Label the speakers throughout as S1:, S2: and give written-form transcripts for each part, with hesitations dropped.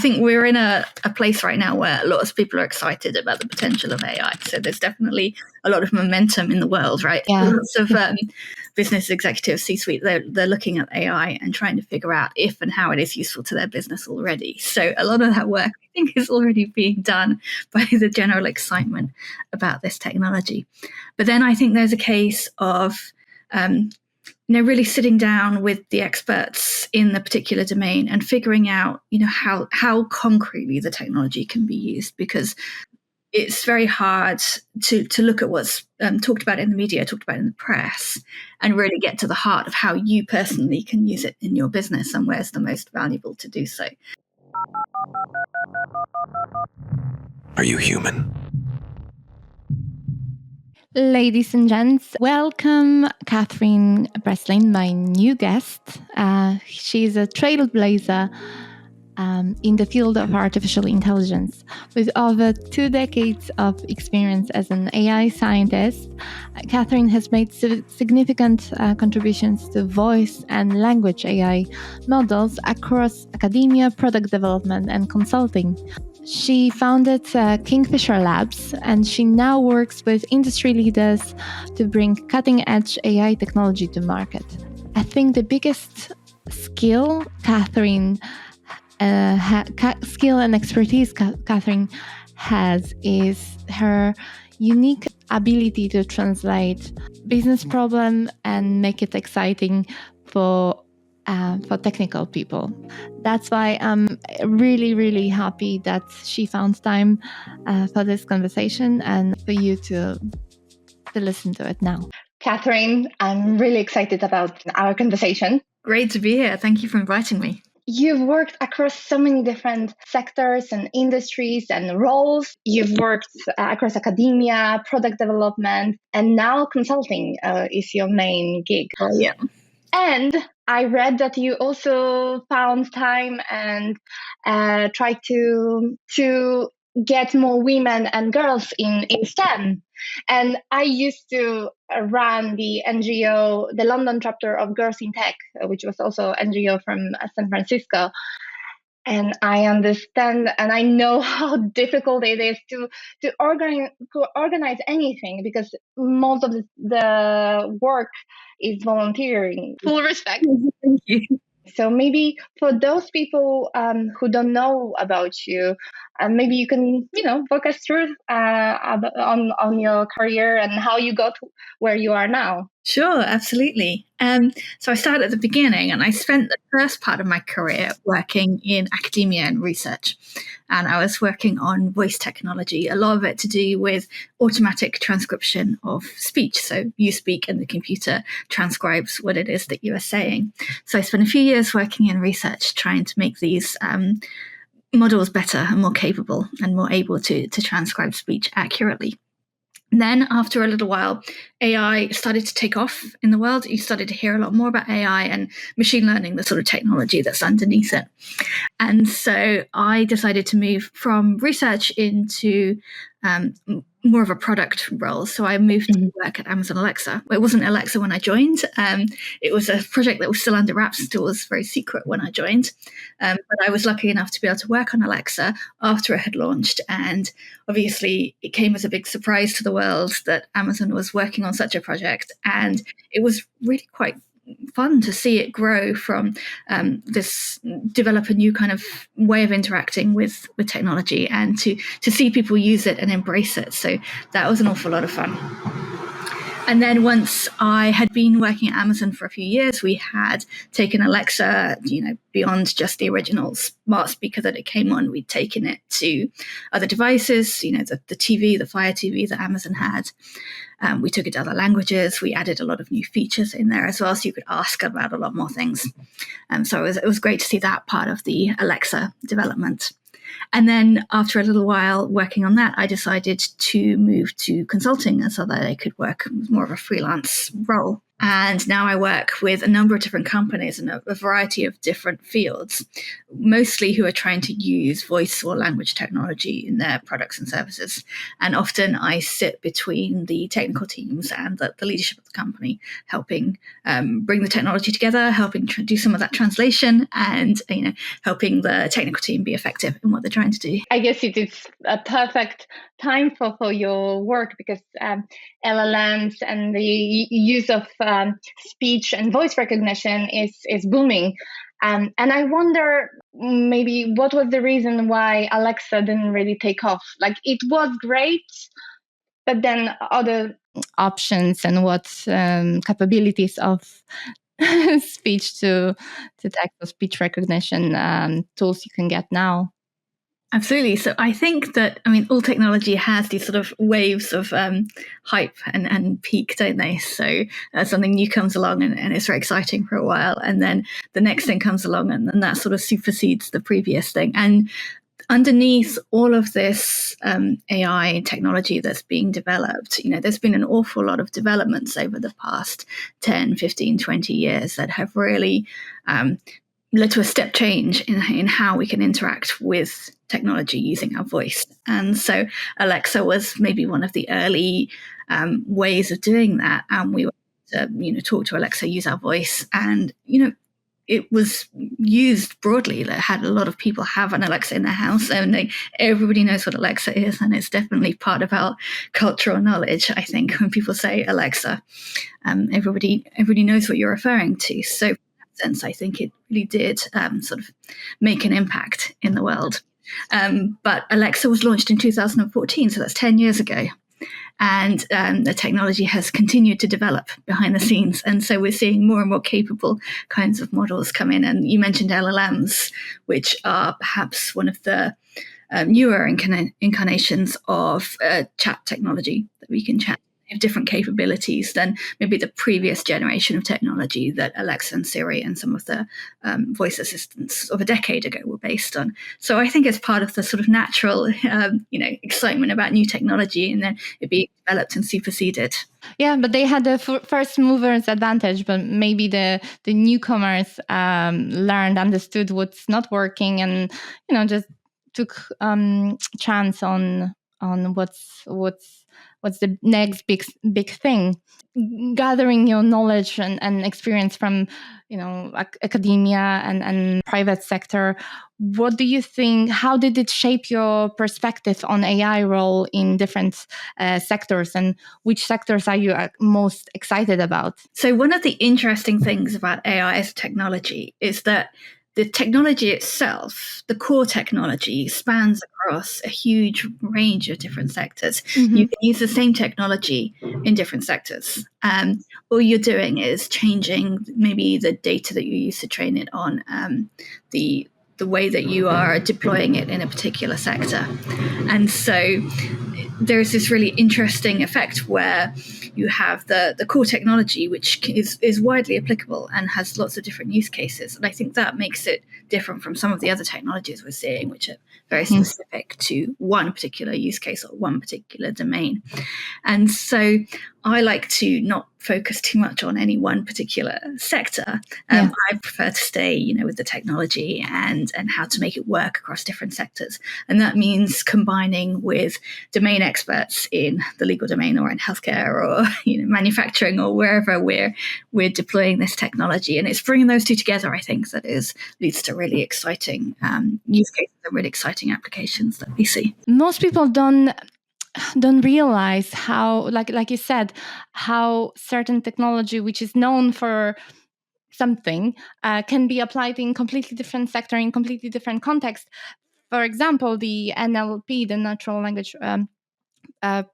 S1: think we're in a place right now where lots of people are excited about the potential of AI. So there's definitely a lot of momentum in the world, right?
S2: Yeah.
S1: Lots of business executives, C-suite, they're looking at AI and trying to figure out if and how it is useful to their business already. So a lot of that work, I think, is already being done by the general excitement about this technology. But then I think there's a case of really sitting down with the experts in the particular domain and figuring out, how concretely the technology can be used, because it's very hard to look at what's talked about in the media, talked about in the press, and really get to the heart of how you personally can use it in your business and where's the most valuable to do so.
S3: Are you human?
S2: Ladies and gents, welcome Catherine Breslin, my new guest. She's a trailblazer in the field of artificial intelligence. With over 2 decades of experience as an AI scientist, Catherine has made significant contributions to voice and language AI models across academia, product development, and consulting. She founded Kingfisher Labs, and she now works with industry leaders to bring cutting-edge AI technology to market. I think the biggest skill and expertise Catherine has is her unique ability to translate business problem and make it exciting for technical people. That's why I'm really, really happy that she found time for this conversation and for you to listen to it now. Catherine, I'm really excited about our conversation.
S1: Great to be here. Thank you for inviting me.
S2: You've worked across so many different sectors and industries and roles. You've worked across academia, product development, and now consulting is your main gig.
S1: Oh, yeah.
S2: And I read that you also found time and tried to get more women and girls in STEM. And I used to run the NGO, the London chapter of Girls in Tech, which was also NGO from San Francisco. And I understand and I know how difficult it is to organize anything, because most of the work is volunteering. Full respect.
S1: Thank you.
S2: So maybe for those people who don't know about you, maybe you can, walk us through on your career and how you got to where you are now.
S1: Sure, absolutely. So I started at the beginning, and I spent the first part of my career working in academia and research. And I was working on voice technology, a lot of it to do with automatic transcription of speech. So you speak and the computer transcribes what it is that you are saying. So I spent a few years working in research trying to make these models better and more capable and more able to transcribe speech accurately. Then after a little while, AI started to take off in the world. You started to hear a lot more about AI and machine learning, the sort of technology that's underneath it. And so I decided to move from research into more of a product role. So I moved to work at Amazon Alexa. It wasn't Alexa when I joined. It was a project that was still under wraps, still was very secret when I joined. But I was lucky enough to be able to work on Alexa after it had launched. And obviously it came as a big surprise to the world that Amazon was working on such a project. And it was really quite fun to see it grow from this develop a new kind of way of interacting with technology, and to see people use it and embrace it. So that was an awful lot of fun. And then once I had been working at Amazon for a few years, we had taken Alexa, beyond just the original smart speaker that it came on. We'd taken it to other devices, the TV, the Fire TV that Amazon had. We took it to other languages. We added a lot of new features in there as well, so you could ask about a lot more things. So it was great to see that part of the Alexa development. And then after a little while working on that, I decided to move to consulting so that I could work more of a freelance role. And now I work with a number of different companies in a variety of different fields, mostly who are trying to use voice or language technology in their products and services. And often I sit between the technical teams and the leadership of the company, helping bring the technology together, helping do some of that translation, and helping the technical team be effective in what they're trying to do.
S2: I guess it is a perfect time for your work, because LLMs and the use of speech and voice recognition is booming. And I wonder maybe what was the reason why Alexa didn't really take off? Like, it was great, but then other options and what capabilities of speech to text or speech recognition tools you can get now.
S1: Absolutely. So I think that, all technology has these sort of waves of hype and peak, don't they? So something new comes along and it's very exciting for a while. And then the next thing comes along and that sort of supersedes the previous thing. And underneath all of this AI technology that's being developed, there's been an awful lot of developments over the past 10, 15, 20 years that have really led to a step change in how we can interact with technology using our voice. And so Alexa was maybe one of the early ways of doing that. And we were to, talk to Alexa, use our voice. And, it was used broadly. That had a lot of people have an Alexa in their house, and everybody knows what Alexa is, and it's definitely part of our cultural knowledge. I think when people say Alexa, everybody knows what you're referring to. So, in that sense, I think it really did sort of make an impact in the world. But Alexa was launched in 2014, so that's 10 years ago. And the technology has continued to develop behind the scenes. And so we're seeing more and more capable kinds of models come in. And you mentioned LLMs, which are perhaps one of the newer incarnations of chat technology that we can chat. Have different capabilities than maybe the previous generation of technology that Alexa and Siri and some of the voice assistants of a decade ago were based on. So I think it's part of the sort of natural, excitement about new technology and then it being developed and superseded.
S2: Yeah, but they had the first movers advantage, but maybe the newcomers understood what's not working and, just took chance on what's the next big thing. Gathering your knowledge and experience from academia and private sector, what do you think, how did it shape your perspective on AI role in different sectors, and which sectors are you most excited about?
S1: So one of the interesting things about AI as a technology is that the technology itself, the core technology, spans across a huge range of different sectors. Mm-hmm. You can use the same technology in different sectors. All you're doing is changing maybe the data that you use to train it on, the way that you are deploying it in a particular sector. And so there's this really interesting effect where you have the core technology, which is widely applicable and has lots of different use cases. And I think that makes it different from some of the other technologies we're seeing, which are very specific to one particular use case or one particular domain. And so I like to not focus too much on any one particular sector. I prefer to stay, with the technology and how to make it work across different sectors. And that means combining with domain experts in the legal domain or in healthcare or manufacturing or wherever we're deploying this technology. And it's bringing those two together, I think, that leads to really exciting use cases and really exciting applications that we see.
S2: Most people don't realize how, like you said, how certain technology, which is known for something, can be applied in completely different sector, in completely different context. For example, the NLP, the natural language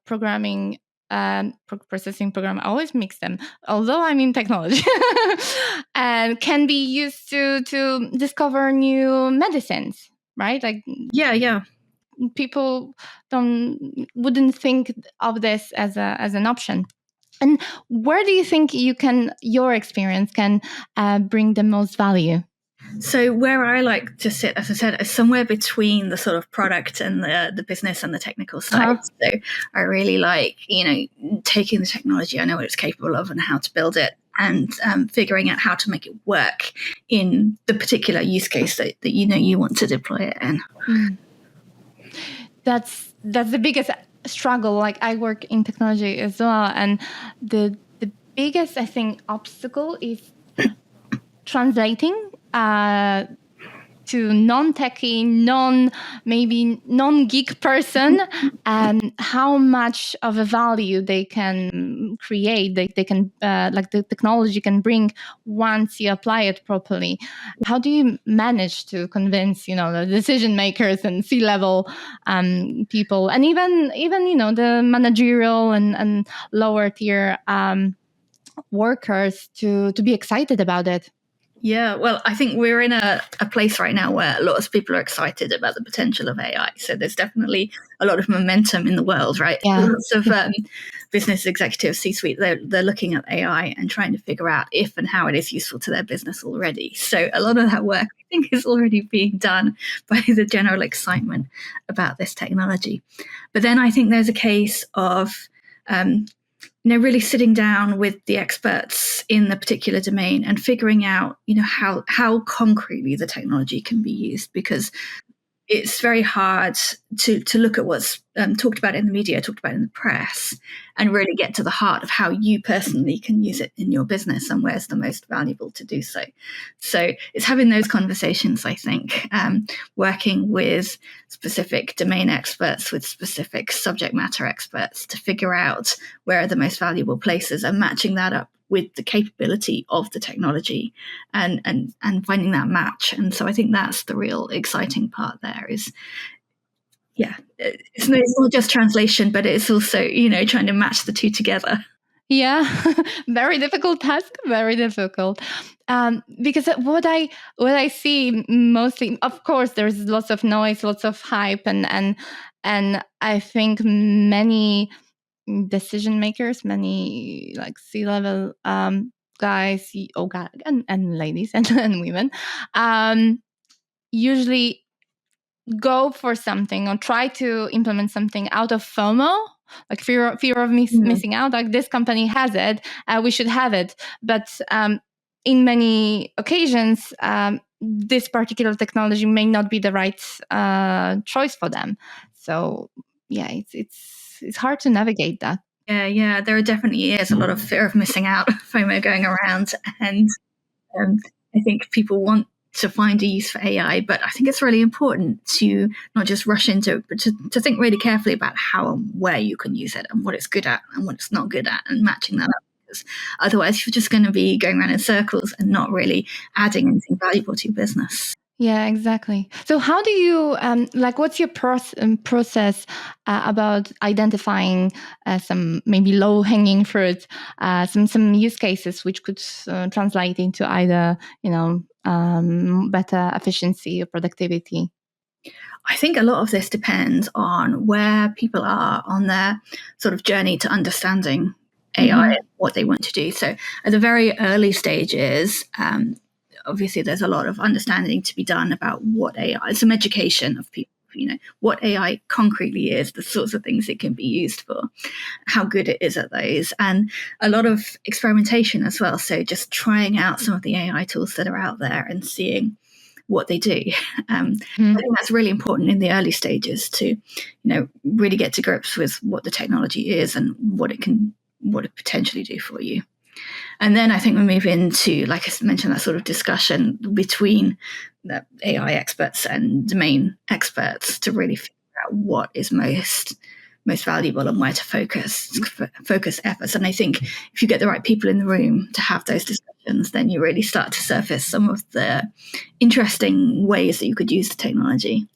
S2: programming processing program, I always mix them, although I'm in technology, and can be used to discover new medicines, right? Like,
S1: yeah.
S2: People wouldn't think of this as an option. And where do you think your experience can bring the most value?
S1: So where I like to sit, as I said, is somewhere between the sort of product and the business and the technical side. So I really like, taking the technology, I know what it's capable of and how to build it, and figuring out how to make it work in the particular use case that you want to deploy it in.
S2: That's the biggest struggle. Like, I work in technology as well, and the biggest, I think, obstacle is translating to non-techie, non-geek person, and how much of a value they can create, they can like the technology can bring once you apply it properly. How do you manage to convince the decision makers and C-level people, and even the managerial and lower tier workers to be excited about it?
S1: Yeah, well, I think we're in a place right now where a lot of people are excited about the potential of AI. So there's definitely a lot of momentum in the world, right?
S2: Yeah.
S1: Lots of business executives, C-suite, they're looking at AI and trying to figure out if and how it is useful to their business already. So a lot of that work, I think, is already being done by the general excitement about this technology. But then I think there's a case of really sitting down with the experts in the particular domain and figuring out, how concretely the technology can be used, because it's very hard to look at what's talked about in the media, talked about in the press, and really get to the heart of how you personally can use it in your business and where's the most valuable to do so. So it's having those conversations, I think, working with specific domain experts, with specific subject matter experts to figure out where are the most valuable places and matching that up with the capability of the technology and finding that match. And so I think that's the real exciting part there is, it's not just translation, but it's also, trying to match the two together.
S2: Yeah, very difficult task, very difficult. Because what I see mostly, of course, there's lots of noise, lots of hype, and I think many decision makers, many like C-level guys, and ladies and women, usually go for something or try to implement something out of FOMO, like fear of missing out. Like, this company has it, we should have it. But in many occasions, this particular technology may not be the right choice for them. So yeah, it's hard to navigate that.
S1: Yeah, there definitely is a lot of fear of missing out, FOMO going around, and I think people want to find a use for AI, but I think it's really important to not just rush into it, but to think really carefully about how and where you can use it and what it's good at and what it's not good at, and matching that up. Because otherwise, you're just going to be going around in circles and not really adding anything valuable to your business.
S2: Yeah, exactly. So how do you, what's your process about identifying some maybe low-hanging fruit, some use cases which could translate into either, better efficiency or productivity?
S1: I think a lot of this depends on where people are on their sort of journey to understanding AI and what they want to do. So at the very early stages, obviously there's a lot of understanding to be done about what AI, some education of people, what AI concretely is, the sorts of things it can be used for, how good it is at those, and a lot of experimentation as well. So just trying out some of the AI tools that are out there and seeing what they do. I think that's really important in the early stages to, really get to grips with what the technology is and what it potentially do for you. And then I think we move into, like I mentioned, that sort of discussion between the AI experts and domain experts to really figure out what is most valuable and where to focus efforts. And I think if you get the right people in the room to have those discussions, then you really start to surface some of the interesting ways that you could use the technology.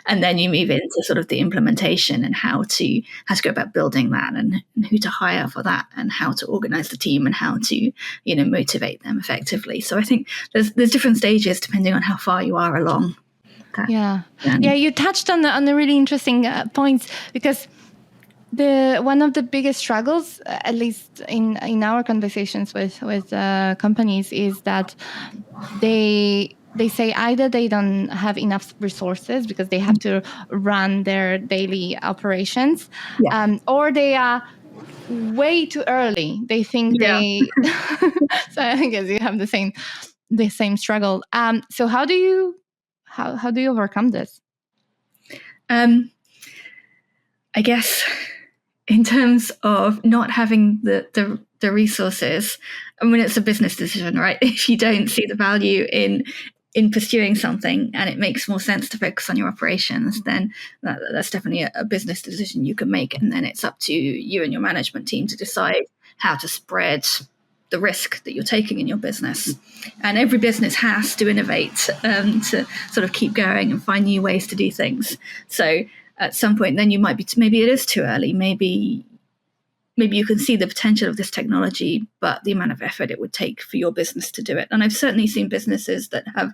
S1: And then you move into sort of the implementation and how to go about building that and who to hire for that and how to organize the team and how to, motivate them effectively. So I think there's different stages depending on how far you are along that journey.
S2: Yeah, you touched on the really interesting points, because one of the biggest struggles, at least in our conversations with companies, is that they say either they don't have enough resources because they have to run their daily operations, or they are way too early. They think they. So I guess you have the same struggle. So how do you overcome this?
S1: I guess in terms of not having the resources, I mean, it's a business decision, right? If you don't see the value in pursuing something and it makes more sense to focus on your operations, then that's definitely a business decision you can make. And then it's up to you and your management team to decide how to spread the risk that you're taking in your business. And every business has to innovate to sort of keep going and find new ways to do things. So at some point, then you might be, maybe it is too early. Maybe you can see the potential of this technology, but the amount of effort it would take for your business to do it. And I've certainly seen businesses that have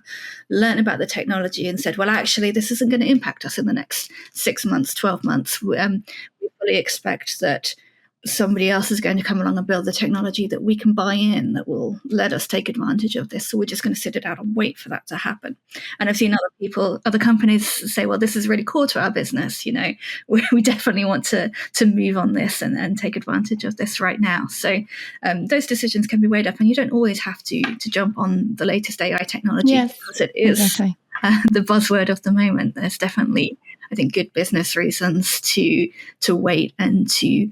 S1: learned about the technology and said, well, actually, this isn't going to impact us in the next 6 months, 12 months. We fully expect that somebody else is going to come along and build the technology that we can buy in that will let us take advantage of this. So we're just going to sit it out and wait for that to happen. And I've seen other companies say, well, this is really core to our business. We definitely want to move on this and take advantage of this right now. So those decisions can be weighed up, and you don't always have to jump on the latest AI technology, because it is exactly the buzzword of the moment. There's definitely, I think, good business reasons to wait and to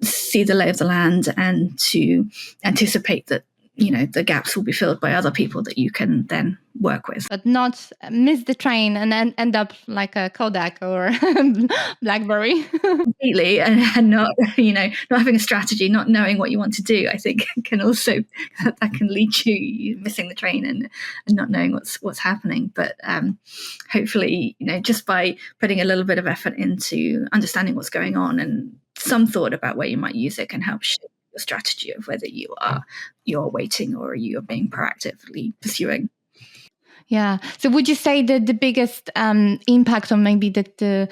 S1: see the lay of the land and to anticipate that the gaps will be filled by other people that you can then work with.
S2: But not miss the train and then end up like a Kodak or BlackBerry.
S1: Completely, and not having a strategy, not knowing what you want to do, I think can also, that can lead you missing the train and not knowing what's happening. But hopefully, just by putting a little bit of effort into understanding what's going on and some thought about where you might use it can help shape your strategy of whether you're waiting or you're being proactively pursuing.
S2: Yeah. So would you say that the biggest impact on maybe the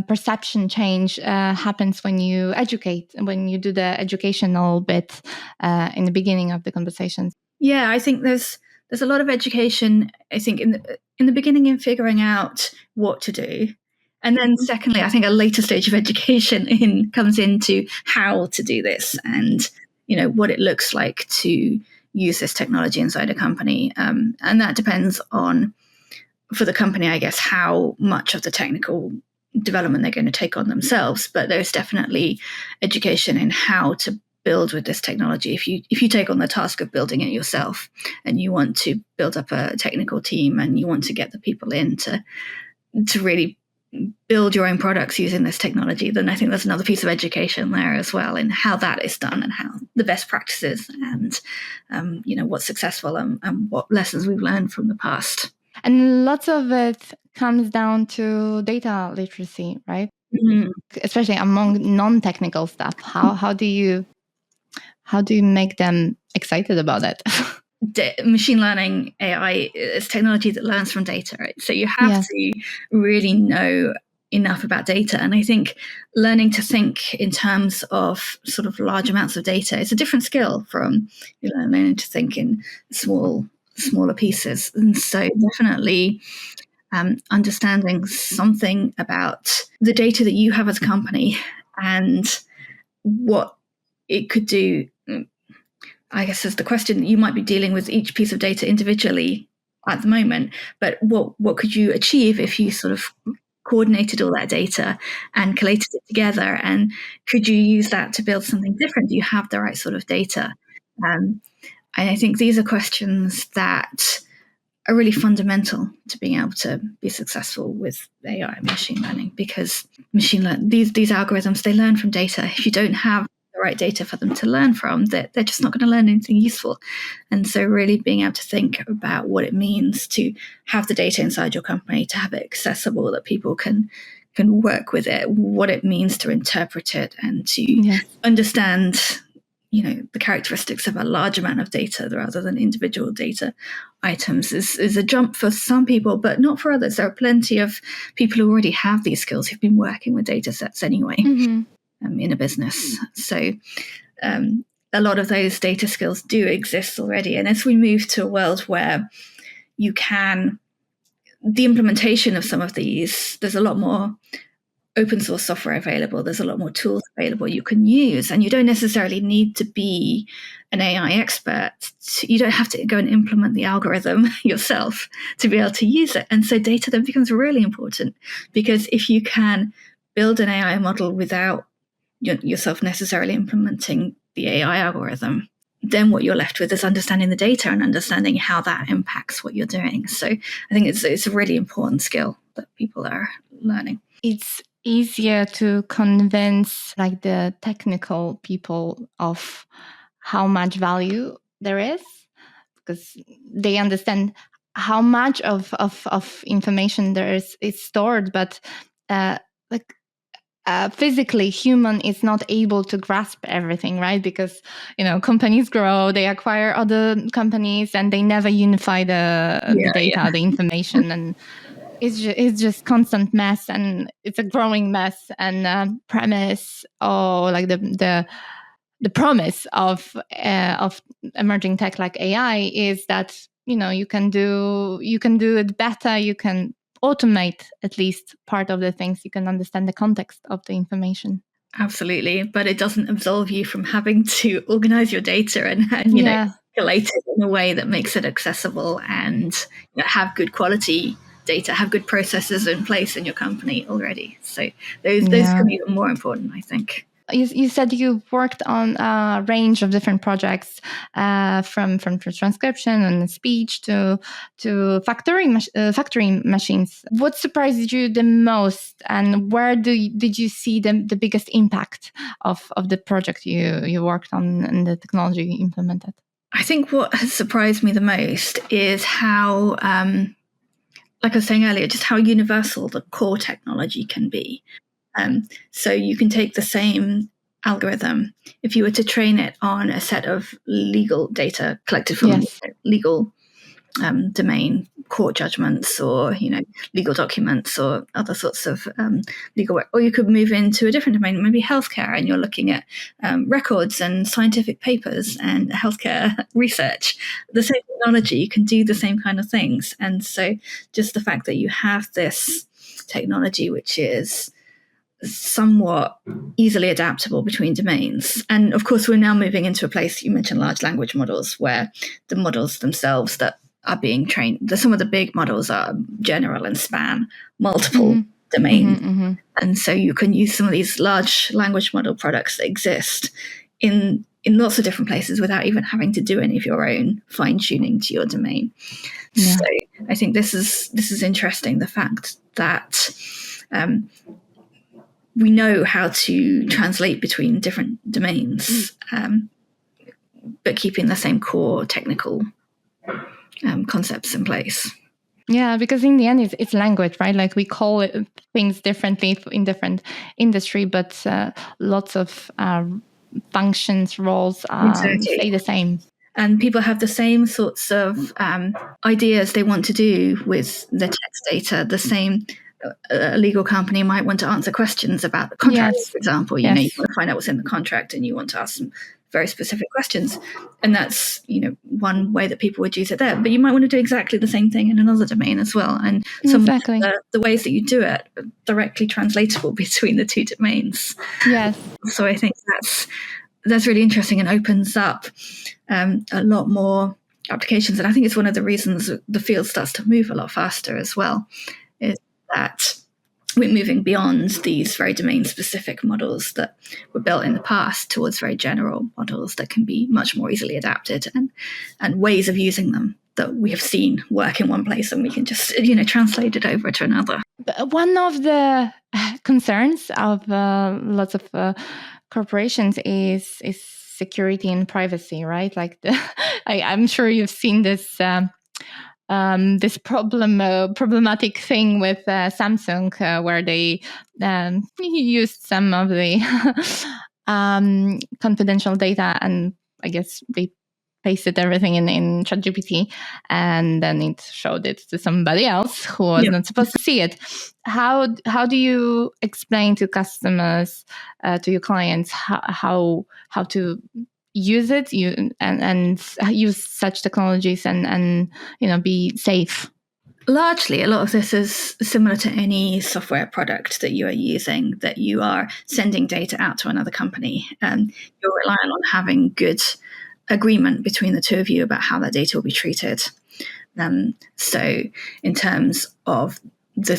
S2: perception change happens when you educate, when you do the educational bit in the beginning of the conversations?
S1: Yeah, I think there's a lot of education, I think, in the beginning in figuring out what to do. And then secondly, I think a later stage of education comes into how to do this and, what it looks like to use this technology inside a company. And that depends on, for the company, I guess, how much of the technical development they're going to take on themselves. But there's definitely education in how to build with this technology. If you take on the task of building it yourself and you want to build up a technical team and you want to get the people in to really build your own products using this technology, then I think there's another piece of education there as well in how that is done and how the best practices and what's successful and what lessons we've learned from the past.
S2: And lots of it comes down to data literacy, right? Mm-hmm. Especially among non-technical staff. How do you make them excited about it?
S1: Machine learning, AI, is technology that learns from data, right? So you have to really know enough about data. And I think learning to think in terms of sort of large amounts of data is a different skill from learning to think in smaller pieces. And so definitely understanding something about the data that you have as a company and what it could do. I guess is the question. You might be dealing with each piece of data individually at the moment, but what could you achieve if you sort of coordinated all that data and collated it together? And could you use that to build something different? Do you have the right sort of data? And I think these are questions that are really fundamental to being able to be successful with AI and machine learning, because these algorithms, they learn from data. If you don't have the right data for them to learn from, they're just not going to learn anything useful. And so really being able to think about what it means to have the data inside your company, to have it accessible, that people can work with it, what it means to interpret it and to understand the characteristics of a large amount of data rather than individual data items is a jump for some people, but not for others. There are plenty of people who already have these skills who've been working with data sets anyway. Mm-hmm. In a business. So a lot of those data skills do exist already. And as we move to a world where the implementation of some of these, there's a lot more open source software available. There's a lot more tools available you can use, and you don't necessarily need to be an AI expert. You don't have to go and implement the algorithm yourself to be able to use it. And so data then becomes really important, because if you can build an AI model without yourself necessarily implementing the AI algorithm, then what you're left with is understanding the data and understanding how that impacts what you're doing. So I think it's a really important skill that people are learning.
S2: It's easier to convince like the technical people of how much value there is, because they understand how much of information there is stored, but physically human is not able to grasp everything, right? Because companies grow, they acquire other companies, and they never unify the data, the information, and it's just constant mess, and it's a growing mess. And premise, or like the promise of emerging tech like AI is that you can do it better, you can automate at least part of the things, you can understand the context of the information.
S1: Absolutely, but it doesn't absolve you from having to organize your data and collate it in a way that makes it accessible, and have good quality data, have good processes in place in your company already. So those can be even more important, I think.
S2: You said you worked on a range of different projects, from transcription and speech to factoring machines. What surprised you the most, and where did you see the biggest impact of the project you worked on and the technology you implemented?
S1: I think what has surprised me the most is how, like I was saying earlier, just how universal the core technology can be. So you can take the same algorithm, if you were to train it on a set of legal data collected from legal domain, court judgments, or legal documents, or other sorts of legal work. Or you could move into a different domain, maybe healthcare, and you're looking at records and scientific papers and healthcare research. The same technology can do the same kind of things. And so just the fact that you have this technology which is somewhat easily adaptable between domains. And of course, we're now moving into a place, you mentioned large language models, where the models themselves that are being trained, some of the big models are general and span multiple domains. And so you can use some of these large language model products that exist in lots of different places without even having to do any of your own fine-tuning to your domain. So I think this is interesting, the fact that we know how to translate between different domains, but keeping the same core technical concepts in place.
S2: Yeah, because in the end, it's language, right? Like we call it things differently in different industry, but lots of functions, roles stay the same.
S1: And people have the same sorts of ideas they want to do with the text data. The same, a legal company might want to answer questions about the contract, for example. You want to find out what's in the contract, and you want to ask some very specific questions. And that's, one way that people would use it there. But you might want to do exactly the same thing in another domain as well. And some of the ways that you do it are directly translatable between the two domains.
S2: Yes.
S1: So I think that's really interesting and opens up a lot more applications. And I think it's one of the reasons the field starts to move a lot faster as well, is that we're moving beyond these very domain-specific models that were built in the past towards very general models that can be much more easily adapted, and ways of using them that we have seen work in one place, and we can just translate it over to another.
S2: One of the concerns of lots of corporations is security and privacy, right? Like I'm sure you've seen this this problematic thing with Samsung, where they used some of the confidential data, and I guess they pasted everything in ChatGPT, and then it showed it to somebody else who was not supposed to see it. How do you explain to customers, to your clients, how to use it, and use such technologies, and be safe?
S1: Largely, a lot of this is similar to any software product that you are using, that you are sending data out to another company. You're relying on having good agreement between the two of you about how that data will be treated. So in terms of their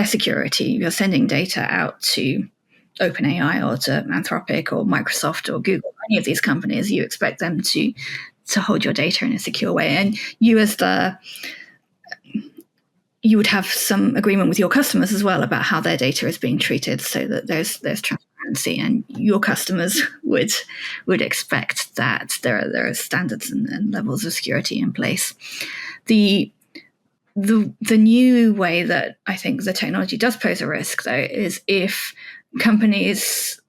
S1: security, you're sending data out to OpenAI or to Anthropic or Microsoft or Google, any of these companies. You expect them to hold your data in a secure way. And you would have some agreement with your customers as well about how their data is being treated, so that there's transparency, and your customers would expect that there are standards and levels of security in place. The new way that I think the technology does pose a risk, though, is if companies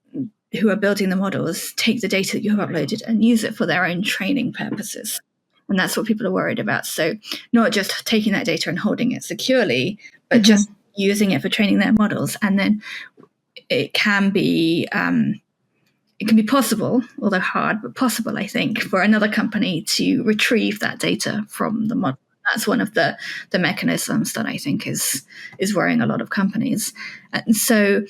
S1: who are building the models take the data that you have uploaded and use it for their own training purposes. And that's what people are worried about. So not just taking that data and holding it securely, but just using it for training their models. And then it can be possible, although hard, but possible, I think, for another company to retrieve that data from the model. That's one of the mechanisms that I think is worrying a lot of companies. And so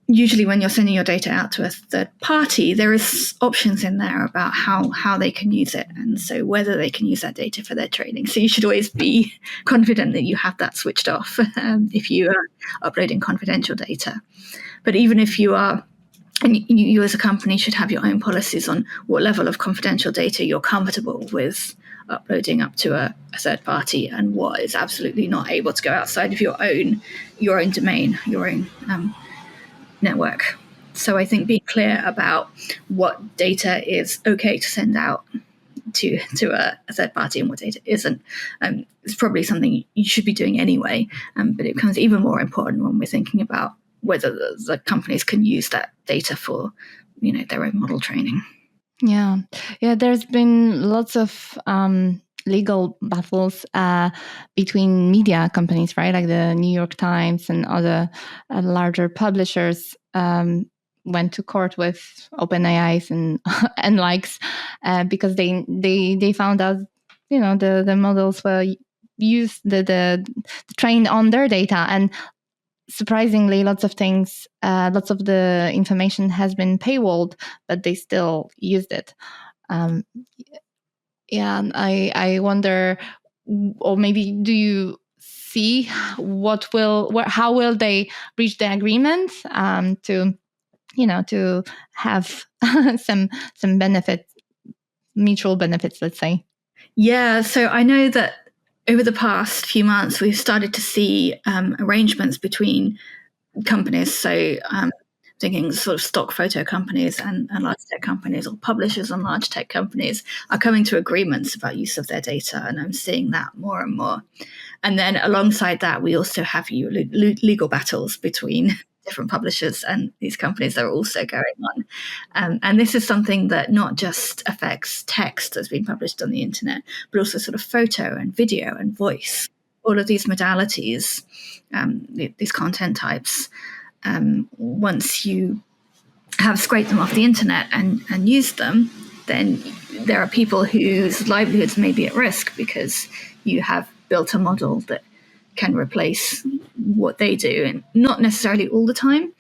S1: usually when you're sending your data out to a third party, there is options in there about how they can use it, and so whether they can use that data for their training. So you should always be confident that you have that switched off if you are uploading confidential data. But even if you are, and you as a company should have your own policies on what level of confidential data you're comfortable with uploading up to a third party, and what is absolutely not able to go outside of your own domain, your own network. So I think being clear about what data is okay to send out to a third party and what data isn't is probably something you should be doing anyway. But it becomes even more important when we're thinking about whether the companies can use that data for, their own model training.
S2: Yeah. There's been lots of legal battles between media companies, right? Like the New York Times and other larger publishers went to court with OpenAIs and likes because they found out, the models were used the trained on their data, and surprisingly, lots of the information has been paywalled, but they still used it. And I wonder, or maybe do you see how will they reach the agreement to have some benefits, mutual benefits, let's say?
S1: Yeah, so I know that over the past few months, we've started to see arrangements between companies. So thinking sort of stock photo companies and large tech companies, or publishers and large tech companies, are coming to agreements about use of their data. And I'm seeing that more and more. And then alongside that, we also have legal battles between different publishers and these companies that are also going on. And this is something that not just affects text that's being published on the internet, but also sort of photo and video and voice. All of these modalities, these content types, once you have scraped them off the internet and used them, then there are people whose livelihoods may be at risk because you have built a model that can replace what they do, and not necessarily all the time.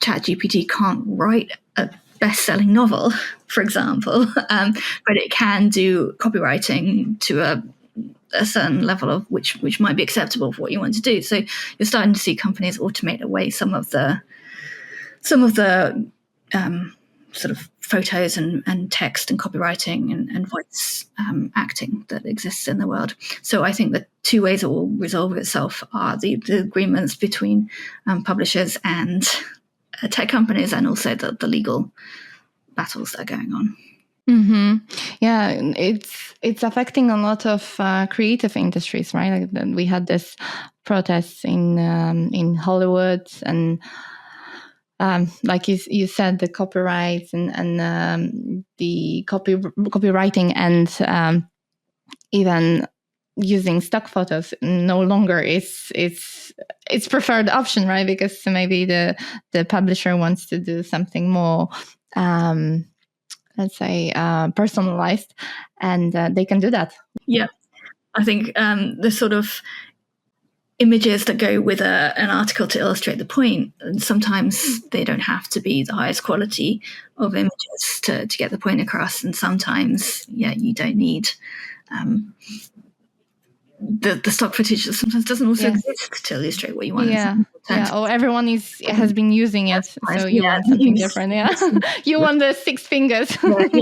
S1: ChatGPT can't write a best-selling novel, for example, but it can do copywriting to a certain level of which might be acceptable for what you want to do. So you're starting to see companies automate away some of the sort of photos and text and copywriting and voice acting that exists in the world. So I think the two ways it will resolve itself are the agreements between publishers and tech companies, and also the legal battles that are going on.
S2: Yeah, it's affecting a lot of creative industries, right? Like we had this protests in Hollywood, and like you said, the copyrights and the copywriting and even using stock photos no longer is it's preferred option, right? Because maybe the publisher wants to do something more let's say personalized, and they can do that.
S1: Yeah. I think the sort of images that go with an article to illustrate the point, and sometimes they don't have to be the highest quality of images to get the point across, and sometimes you don't need the stock footage that sometimes doesn't also exist to illustrate what you want.
S2: Or everyone has been using it, so you want something different. You want the 6 fingers.
S1: But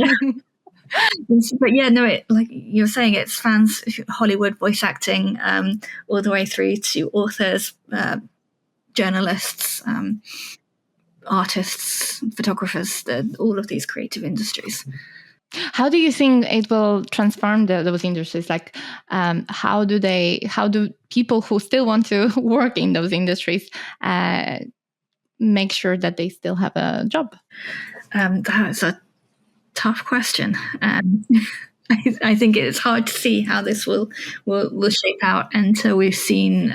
S1: like you were saying, it spans Hollywood voice acting all the way through to authors, journalists, artists, photographers, all of these creative industries.
S2: How do you think it will transform those industries? Like, how do people who still want to work in those industries make sure that they still have a job?
S1: That's a tough question. I think it's hard to see how this will shape out until we've seen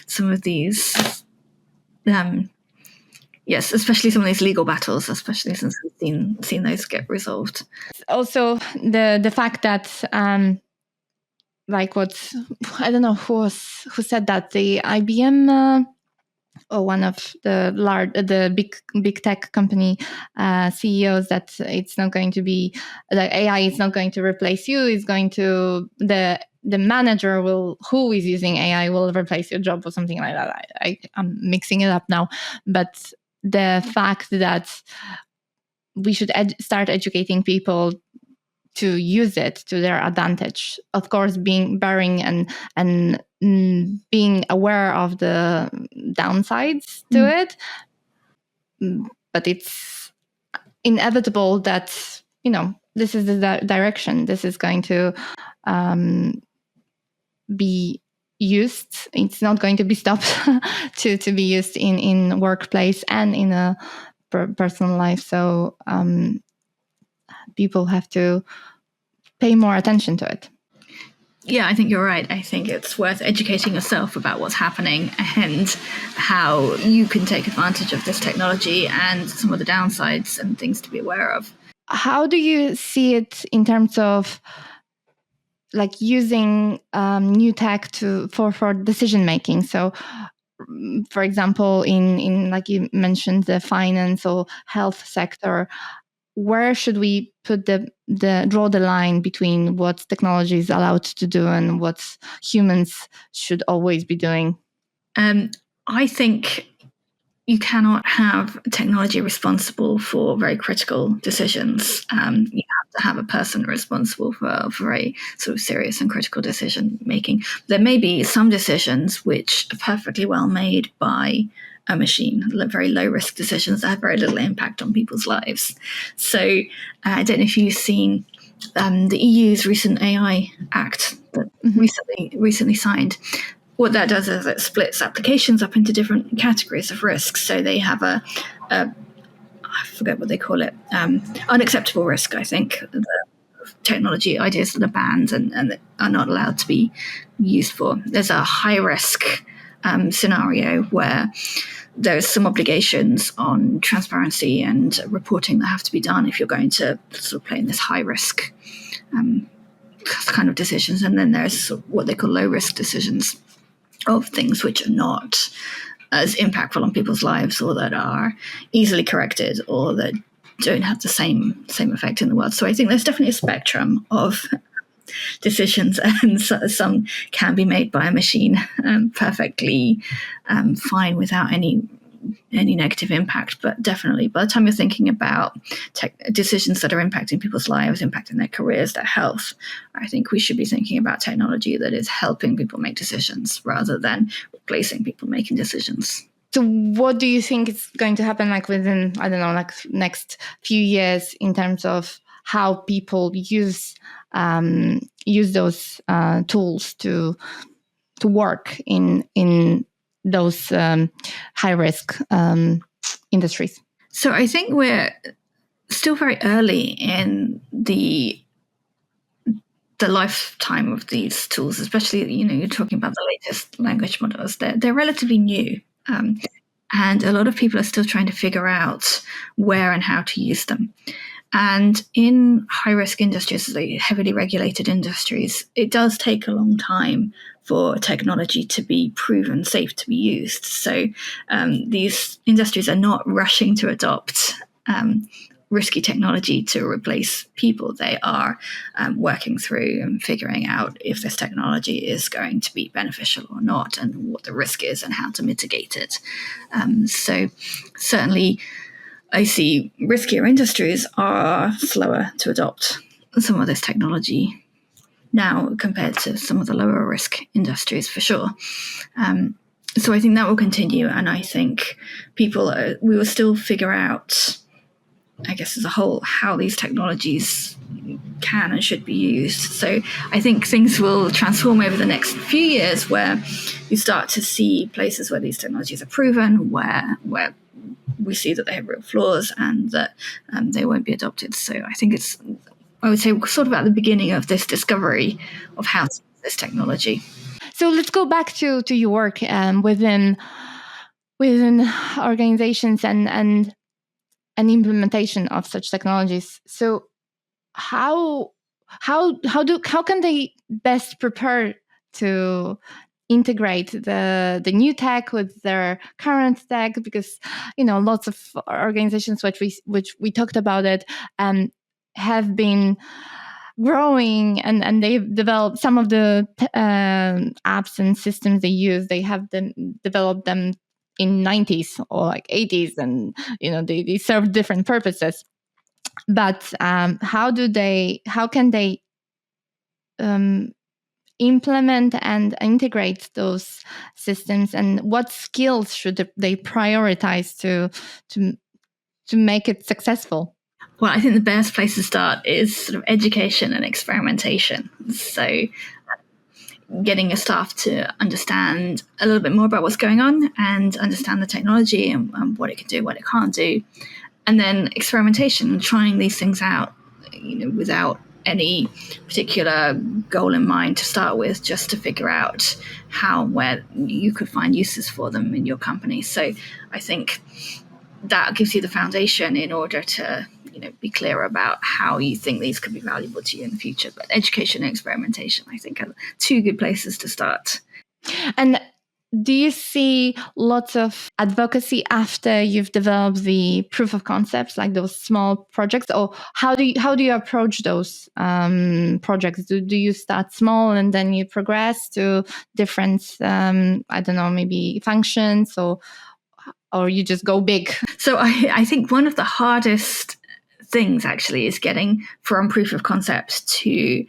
S1: some of these. Yes, especially some of these legal battles, especially since we've seen those get resolved.
S2: Also, the fact that like I don't know who said that, the IBM or one of the big tech company CEOs, that it's not going to be, the AI is not going to replace you. It's going to the manager who is using AI will replace your job or something like that. I'm mixing it up now, but the fact that we should start educating people to use it to their advantage, of course, bearing and being aware of the downsides to it, but it's inevitable that this is the direction. This is going to be used. It's not going to be stopped to be used in workplace and in a personal life. So people have to pay more attention to it.
S1: Yeah, I think you're right. I think it's worth educating yourself about what's happening and how you can take advantage of this technology and some of the downsides and things to be aware of.
S2: How do you see it in terms of like using new tech for decision making? So, for example, in like you mentioned, the finance or health sector, where should we put draw the line between what technology is allowed to do and what humans should always be doing?
S1: I think you cannot have technology responsible for very critical decisions. You have to have a person responsible for very sort of serious and critical decision making. There may be some decisions which are perfectly well made by a machine, very low risk decisions that have very little impact on people's lives. So I don't know if you've seen the EU's recent AI Act that recently signed. What that does is it splits applications up into different categories of risks. So they have a I forget what they call it, unacceptable risk, I think, the technology ideas that are banned and are not allowed to be used for. There's a high risk scenario where there's some obligations on transparency and reporting that have to be done if you're going to sort of play in this high risk kind of decisions. And then there's what they call low risk decisions of things which are not as impactful on people's lives or that are easily corrected or that don't have the same effect in the world. So I think there's definitely a spectrum of decisions, and some can be made by a machine perfectly fine without any negative impact. But definitely by the time you're thinking about decisions that are impacting people's lives, impacting their careers, their health, I think we should be thinking about technology that is helping people make decisions rather than replacing people making decisions.
S2: So what do you think is going to happen like within, I don't know, like next few years in terms of how people use those tools to work in those high risk industries?
S1: So I think we're still very early in the lifetime of these tools, especially, you're talking about the latest language models. They're relatively new. And a lot of people are still trying to figure out where and how to use them. And in high-risk industries, like heavily regulated industries, it does take a long time for technology to be proven safe to be used. So these industries are not rushing to adopt risky technology to replace people. They are working through and figuring out if this technology is going to be beneficial or not, and what the risk is and how to mitigate it. So certainly I see riskier industries are slower to adopt some of this technology now compared to some of the lower risk industries, for sure. So I think that will continue, and I think we will still figure out, I guess, as a whole, how these technologies can and should be used. So I think things will transform over the next few years, where you start to see places where these technologies are proven, where we see that they have real flaws and that they won't be adopted. So I think I would say, sort of at the beginning of this discovery of how to use this technology.
S2: So let's go back to your work within organizations and implementation of such technologies. So how can they best prepare to integrate the new tech with their current tech? Because lots of organizations which we talked about it have been growing, and they've developed some of the apps and systems they use. They have developed them in 90s or like 80s, and they serve different purposes. But how can they implement and integrate those systems, and what skills should they prioritize to make it successful?
S1: Well, I think the best place to start is sort of education and experimentation. So getting your staff to understand a little bit more about what's going on and understand the technology and what it can do, what it can't do. And then experimentation, trying these things out, without any particular goal in mind to start with, just to figure out where you could find uses for them in your company. So I think that gives you the foundation in order to be clear about how you think these could be valuable to you in the future. But education and experimentation, I think, are two good places to start.
S2: And do you see lots of advocacy after you've developed the proof of concepts, like those small projects? Or how do you approach those projects? Do you start small and then you progress to different, I don't know, maybe functions, or you just go big?
S1: So I think one of the hardest things actually is getting from proof of concept to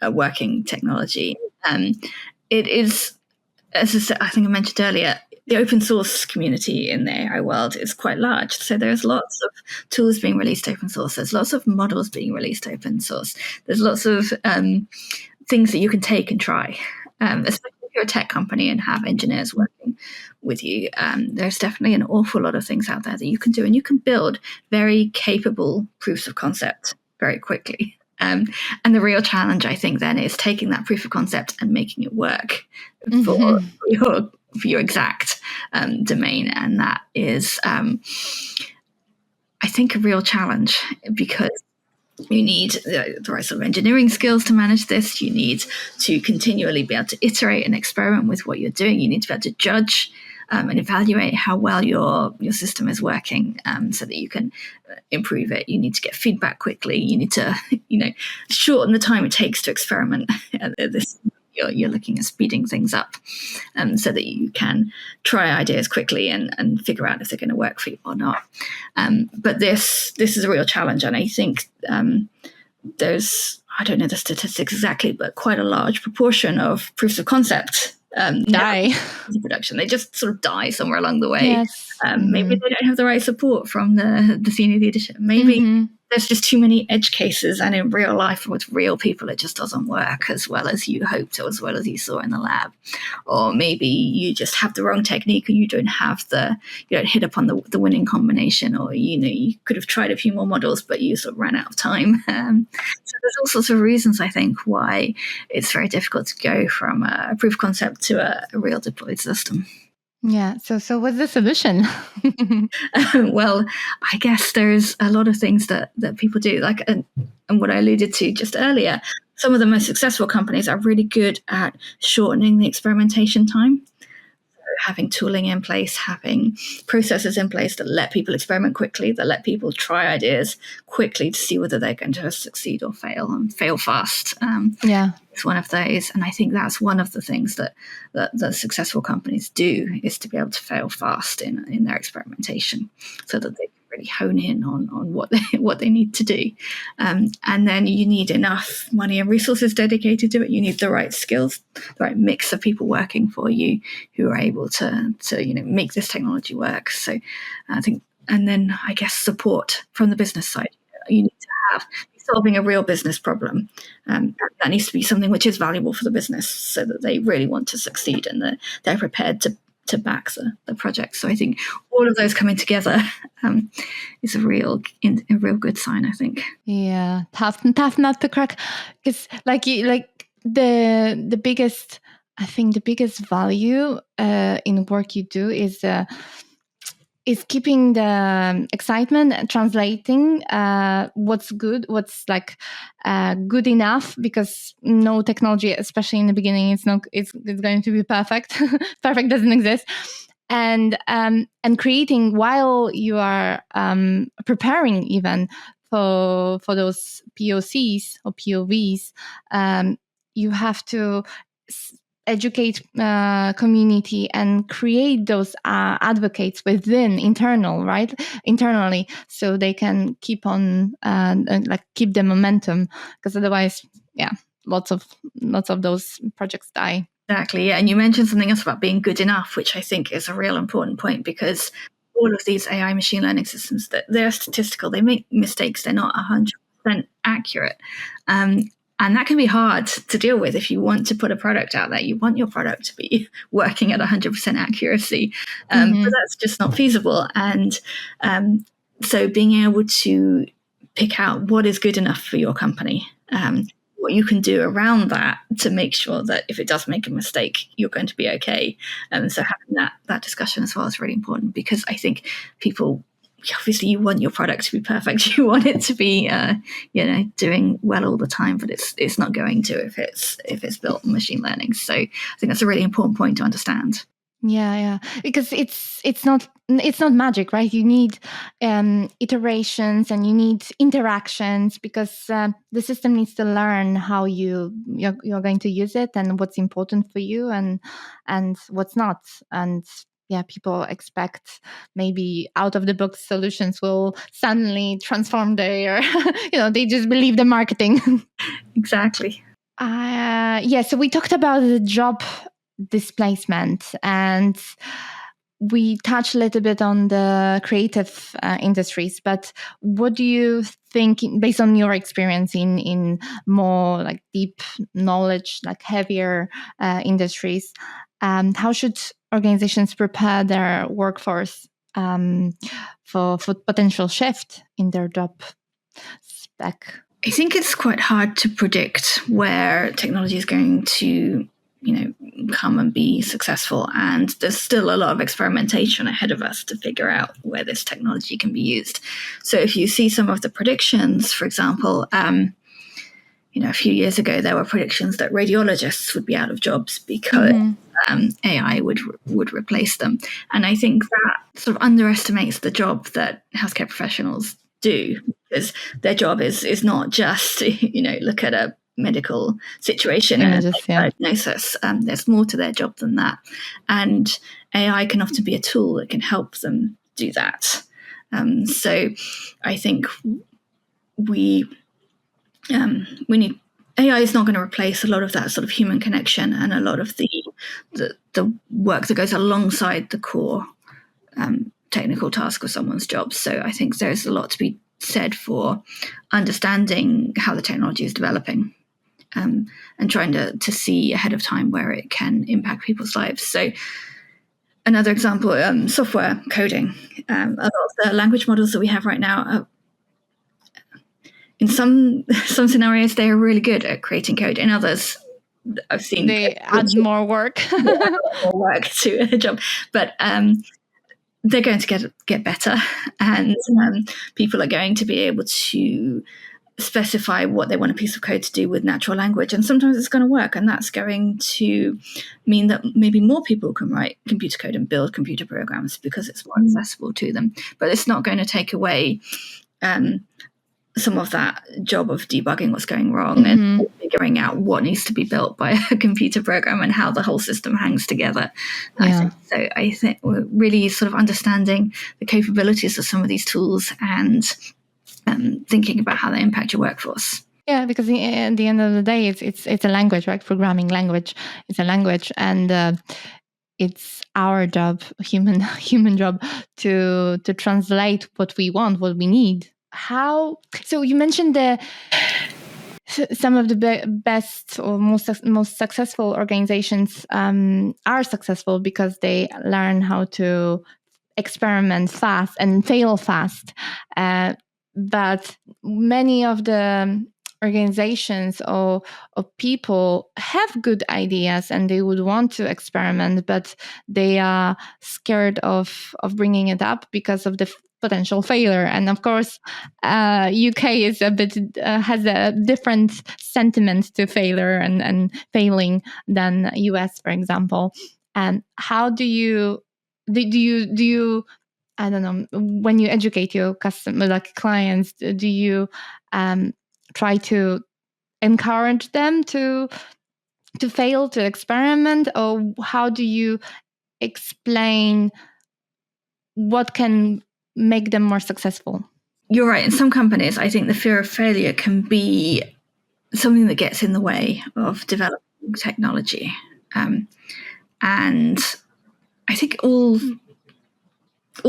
S1: a working technology. It is, as I think I mentioned earlier, the open source community in the AI world is quite large. So there's lots of tools being released open source. There's lots of models being released open source. There's lots of things that you can take and try, especially if you're a tech company and have engineers working with you. There's definitely an awful lot of things out there that you can do, and you can build very capable proofs of concept very quickly. And the real challenge, I think, then is taking that proof of concept and making it work for your exact domain. And that is, I think, a real challenge, because you need the right sort of engineering skills to manage this. You need to continually be able to iterate and experiment with what you're doing. You need to be able to judge and evaluate how well your system is working, so that you can improve it. You need to get feedback quickly. You need to, shorten the time it takes to experiment. You're looking at speeding things up, so that you can try ideas quickly and figure out if they're going to work for you or not. But this is a real challenge, and I think there's, I don't know the statistics exactly, but quite a large proportion of proofs of concept
S2: die
S1: in production. They just sort of die somewhere along the way.
S2: Yes.
S1: Maybe they don't have the right support from the senior leadership. Maybe there's just too many edge cases, and in real life with real people it just doesn't work as well as you hoped or as well as you saw in the lab. Or maybe you just have the wrong technique and you don't hit upon the winning combination, or you could have tried a few more models but you sort of ran out of time. So there's all sorts of reasons, I think, why it's very difficult to go from a proof of concept to a real deployed system.
S2: Yeah. So what's the solution?
S1: Well, I guess there's a lot of things that people do, like, and what I alluded to just earlier. Some of the most successful companies are really good at shortening the experimentation time. Having tooling in place, having processes in place that let people experiment quickly, that let people try ideas quickly to see whether they're going to succeed or fail, and fail fast.
S2: Yeah.
S1: It's one of those. And I think that's one of the things that the successful companies do, is to be able to fail fast in their experimentation, so that they can really hone in on what they need to do. And then you need enough money and resources dedicated to it. You need the right skills, the right mix of people working for you who are able to make this technology work. So I think, and then I guess support from the business side. You need to have solving a real business problem. That needs to be something which is valuable for the business, so that they really want to succeed and that they're prepared to back the project. So I think all of those coming together is a real good sign, I think.
S2: Yeah, tough nut to crack, because the biggest, I think the biggest value in the work you do is keeping the excitement and translating what's good, what's good enough, because no technology, especially in the beginning, it's going to be perfect. Perfect doesn't exist. And creating while you are preparing even for those POCs or POVs, you have to educate community and create those advocates internally, so they can keep on keep the momentum, because otherwise, lots of those projects die.
S1: Exactly, yeah. And you mentioned something else about being good enough, which I think is a real important point, because all of these AI machine learning systems, that they're statistical, they make mistakes, they're not 100% accurate. And that can be hard to deal with. If you want to put a product out there, you want your product to be working at 100% accuracy, but that's just not feasible. And so being able to pick out what is good enough for your company, what you can do around that to make sure that if it does make a mistake, you're going to be okay. And so having that discussion as well is really important, because I think people, obviously you want your product to be perfect. You want it to be, doing well all the time, but it's not going to if it's built on machine learning. So I think that's a really important point to understand.
S2: Yeah, because it's not magic, right? You need iterations and you need interactions, because the system needs to learn how you're going to use it, and what's important for you and what's not. And yeah, people expect maybe out of the box solutions will suddenly transform their they just believe the marketing.
S1: Exactly.
S2: So we talked about the job displacement, and we touched a little bit on the creative industries, but what do you think, based on your experience in more like deep knowledge, like heavier industries, how should organizations prepare their workforce for potential shift in their job spec?
S1: I think it's quite hard to predict where technology is going to come and be successful, and there's still a lot of experimentation ahead of us to figure out where this technology can be used. So if you see some of the predictions, for example, a few years ago there were predictions that radiologists would be out of jobs because AI would replace them, and I think that sort of underestimates the job that healthcare professionals do, because their job is not just look at a medical situation and a diagnosis. There's more to their job than that, and AI can often be a tool that can help them do that. So I think we need, AI is not going to replace a lot of that sort of human connection and a lot of the work that goes alongside the core technical task of someone's job. So I think there's a lot to be said for understanding how the technology is developing, and trying to see ahead of time where it can impact people's lives. So another example, software coding. A lot of the language models that we have right now, in some scenarios, they are really good at creating code. In others, I've seen
S2: they add more work.
S1: more work to a job, but they're going to get better, and people are going to be able to specify what they want a piece of code to do with natural language, and sometimes it's going to work, and that's going to mean that maybe more people can write computer code and build computer programs because it's more accessible to them. But it's not going to take away some of that job of debugging what's going wrong and figuring out what needs to be built by a computer program and how the whole system hangs together.
S2: Yeah.
S1: I think we're really sort of understanding the capabilities of some of these tools and thinking about how they impact your workforce.
S2: Yeah, because at the end of the day, it's a language, right? Programming language. It's a language, and it's our job, human job, to translate what we want, what we need. How? So you mentioned some of the best or most successful organizations are successful because they learn how to experiment fast and fail fast. But many of the organizations or people have good ideas and they would want to experiment, but they are scared of bringing it up because of the potential failure. And of course, UK is a bit has a different sentiment to failure and failing than US, for example. And how do you I don't know, when you educate your customer, like clients, do you try to encourage them to fail, to experiment, or how do you explain what can make them more successful?
S1: You're right. In some companies, I think the fear of failure can be something that gets in the way of developing technology. And I think all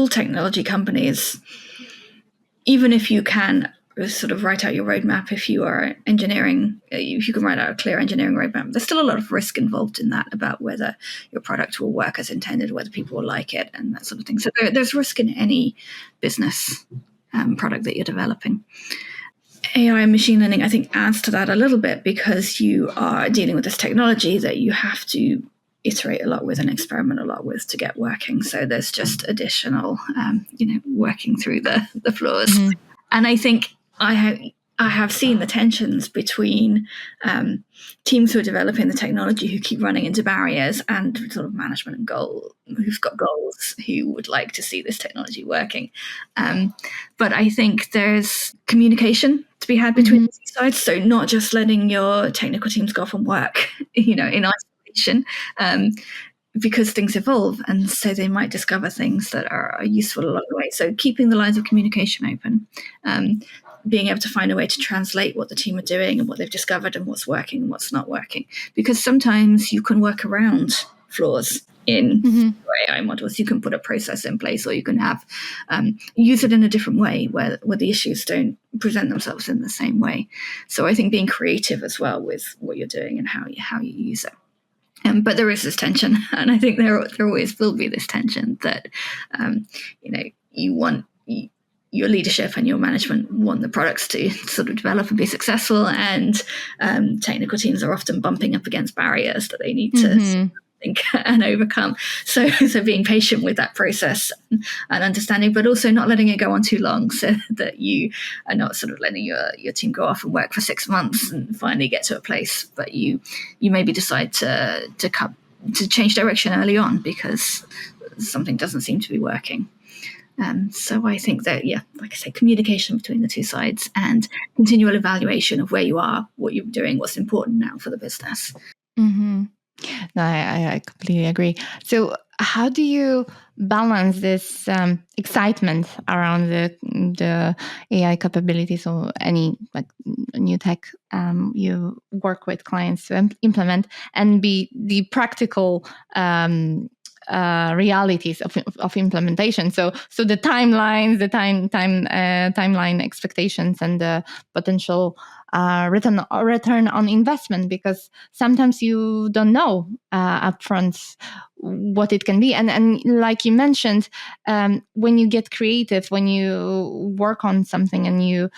S1: technology companies, even if you can sort of write out your roadmap, if you are engineering, if you can write out a clear engineering roadmap, there's still a lot of risk involved in that about whether your product will work as intended, whether people will like it, and that sort of thing. So there's risk in any business product that you're developing. AI and machine learning, I think, adds to that a little bit because you are dealing with this technology that you have to iterate a lot with and experiment a lot with to get working. So there's just additional, working through the flaws. Mm-hmm. And I think I have seen the tensions between teams who are developing the technology who keep running into barriers and sort of management and who've got goals who would like to see this technology working. But I think there's communication to be had between the two sides. So not just letting your technical teams go off and work, in isolation, because things evolve, and so they might discover things that are useful along the way. So keeping the lines of communication open, being able to find a way to translate what the team are doing and what they've discovered and what's working and what's not working. Because sometimes you can work around flaws in AI models. You can put a process in place, or you can have use it in a different way where the issues don't present themselves in the same way. So I think being creative as well with what you're doing and how you use it. But there is this tension, and I think there always will be this tension that you want your leadership and your management want the products to sort of develop and be successful, and technical teams are often bumping up against barriers that they need to think and overcome. So being patient with that process and understanding, but also not letting it go on too long, so that you are not sort of letting your team go off and work for 6 months and finally get to a place, but you maybe decide to change direction early on because something doesn't seem to be working. So I think that, like I say, communication between the two sides and continual evaluation of where you are, what you're doing, what's important now for the business.
S2: Mm-hmm. No, I completely agree. So how do you balance this excitement around the AI capabilities or any new tech you work with clients to implement, and the practical realities of implementation? So the timelines, the timeline expectations, and the potential return on investment, because sometimes you don't know upfront what it can be. And like you mentioned, when you get creative, when you work on something and you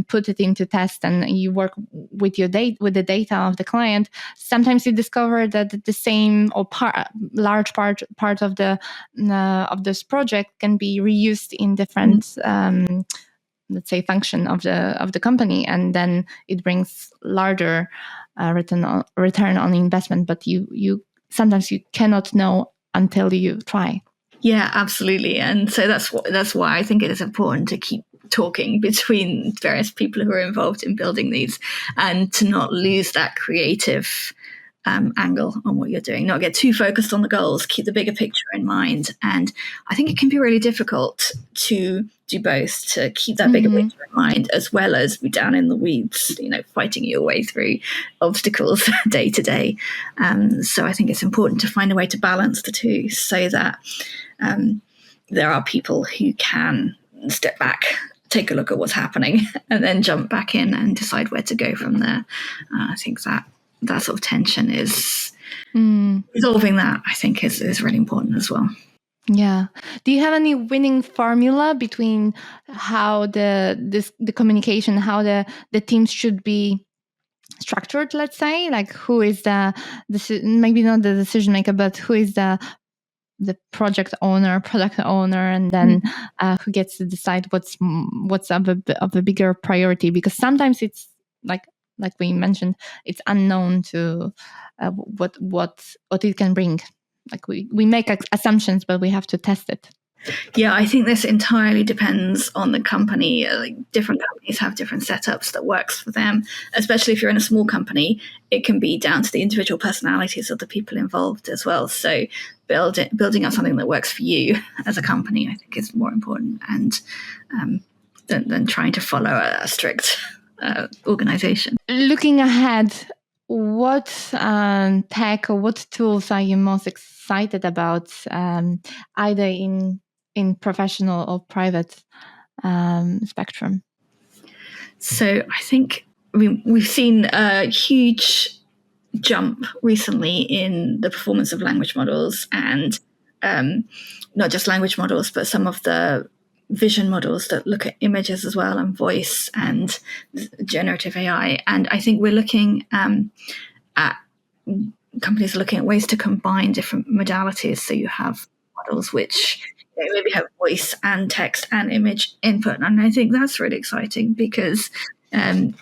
S2: put it into test and you work with the data of the client, sometimes you discover that the same or large part of this project can be reused in different let's say function of the company, and then it brings larger return on investment. But you sometimes you cannot know until you try.
S1: Yeah, absolutely. And so that's why I think it is important to keep talking between various people who are involved in building these, and to not lose that creative angle on what you're doing, not get too focused on the goals, keep the bigger picture in mind. And I think it can be really difficult to do both, to keep that bigger picture in mind as well as be down in the weeds, fighting your way through obstacles day to day. So I think it's important to find a way to balance the two, so that there are people who can step back, take a look at what's happening, and then jump back in and decide where to go from there. I think that sort of tension is resolving that, I think, is really important as well.
S2: Yeah. Do you have any winning formula between how the communication, how the teams should be structured, let's say? Like, who is maybe not the decision maker, but who is the product owner, and then who gets to decide what's of a bigger priority? Because sometimes it's like we mentioned, it's unknown to what it can bring. Like we make assumptions, but we have to test it.
S1: Yeah, I think this entirely depends on the company. Different companies have different setups that works for them. Especially if you're in a small company, it can be down to the individual personalities of the people involved as well. So building up something that works for you as a company, I think, is more important, and than trying to follow a strict organization.
S2: Looking ahead, what tech or what tools are you most excited about, either in professional or private spectrum?
S1: So I think we've seen a huge jump recently in the performance of language models, and not just language models, but some of the vision models that look at images as well, and voice and generative AI. And I think we're looking at companies are looking at ways to combine different modalities. So you have models which maybe have voice and text and image input. And I think that's really exciting, because who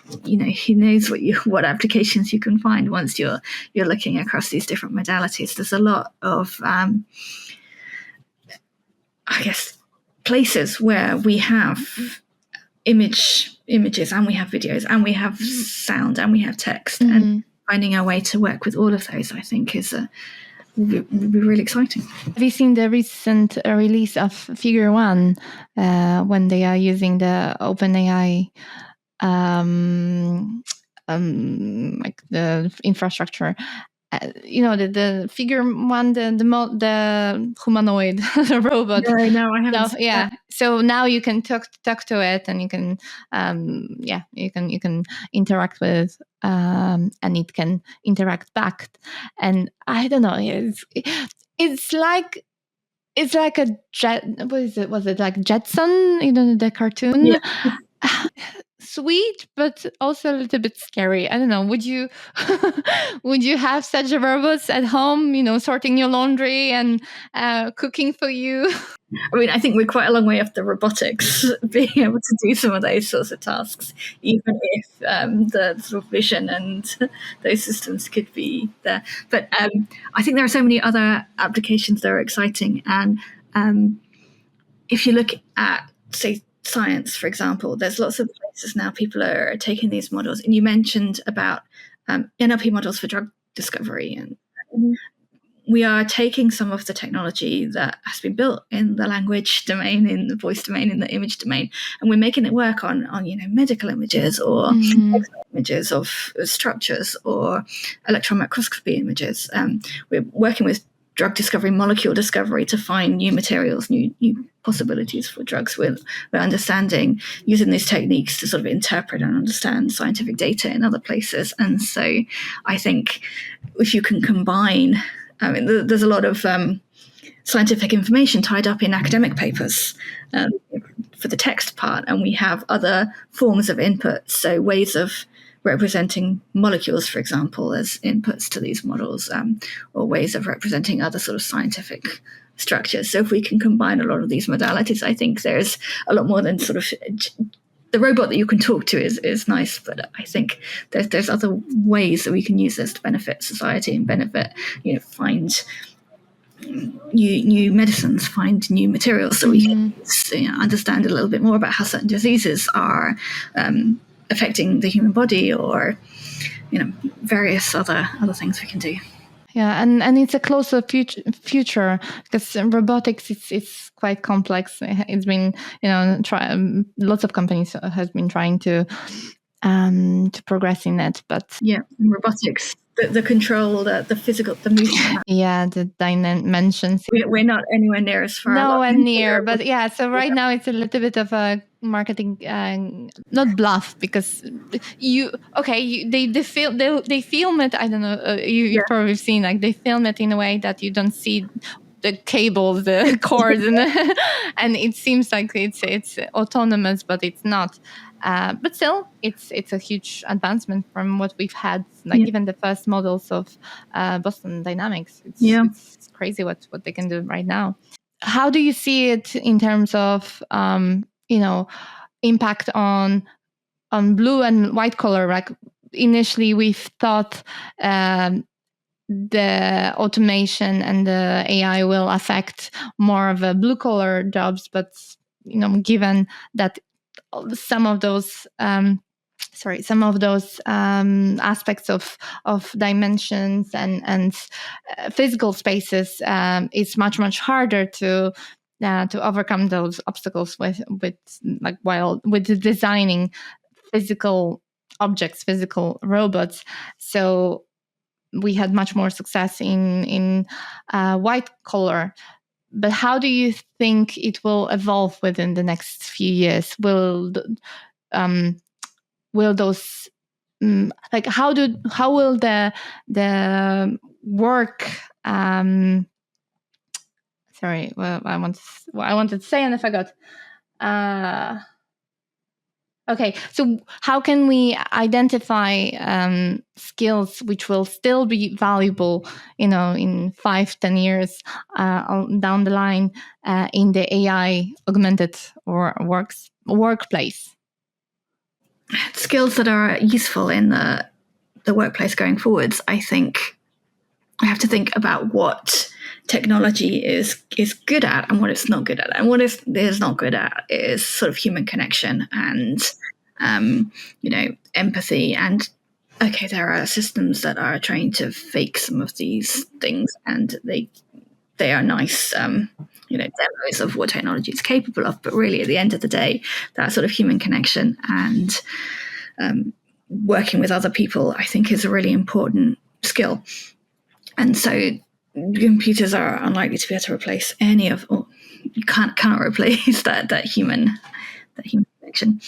S1: knows what applications you can find once you're looking across these different modalities. There's a lot of places where we have images, and we have videos, and we have sound, and we have text, and finding our way to work with all of those, I think, will be really exciting.
S2: Have you seen the recent release of Figure One, when they are using the OpenAI like the infrastructure? The Figure One, the humanoid robot.
S1: No, I haven't.
S2: Yeah. So now you can talk to it, and you can you can interact with, and it can interact back. And I don't know, it's like a jet. What is it? Was it like Jetson? The cartoon.
S1: Yeah.
S2: Sweet, but also a little bit scary. I don't know. Would you have such robots at home, sorting your laundry and cooking for you?
S1: I mean, I think we're quite a long way off the robotics being able to do some of those sorts of tasks, even if the sort of vision and those systems could be there. But I think there are so many other applications that are exciting. And if you look at, say, science, for example, there's lots of places now people are taking these models. And you mentioned about NLP models for drug discovery. And we are taking some of the technology that has been built in the language domain, in the voice domain, in the image domain, and we're making it work on medical images, or images of structures, or electron microscopy images. We're working with drug discovery, molecule discovery to find new materials, new possibilities for drugs. We're understanding, using these techniques to sort of interpret and understand scientific data in other places. And so I think if you can combine, I mean, there's a lot of scientific information tied up in academic papers for the text part, and we have other forms of input, so ways of representing molecules, for example, as inputs to these models, or ways of representing other sort of scientific structures. So if we can combine a lot of these modalities, I think there's a lot more than sort of the robot that you can talk to is nice, but I think there's other ways that we can use this to benefit society and benefit, find new medicines, find new materials, so we can understand a little bit more about how certain diseases are affecting the human body, or various other things we can do.
S2: Yeah, and it's a closer future because robotics is quite complex. It's been lots of companies has been trying to progress in it, but
S1: robotics, the control, the physical, the movement.
S2: The dimensions.
S1: We're not anywhere near as far.
S2: Nowhere near, but so right now it's a little bit of a marketing, not bluff, because they film it. I don't know. You've probably seen, like, they film it in a way that you don't see the cables, the cords, and it seems like it's autonomous, but it's not. But still, it's a huge advancement from what we've had. Like even the first models of Boston Dynamics. It's crazy what they can do right now. How do you see it in terms of impact on blue and white collar? Like initially, we've thought the automation and the AI will affect more of a blue collar jobs, but given that some of those aspects of dimensions and physical spaces, it's much harder to overcome those obstacles with designing physical objects, physical robots. So we had much more success in white collar. But how do you think it will evolve within the next few years? Will those how will the work? Sorry, well, I wanted to say and I forgot. Okay, so how can we identify skills which will still be valuable, in 5-10 years down the line in the AI-augmented or workplace?
S1: Skills that are useful in the workplace going forwards. I think I have to think about what technology is good at and what it's not good at. And what it is not good at is sort of human connection and empathy. And there are systems that are trying to fake some of these things, and they are nice demos of what technology is capable of. But really, at the end of the day, that sort of human connection and working with other people, I think, is a really important skill. And so computers are unlikely to be able to replace you cannot replace that human connection.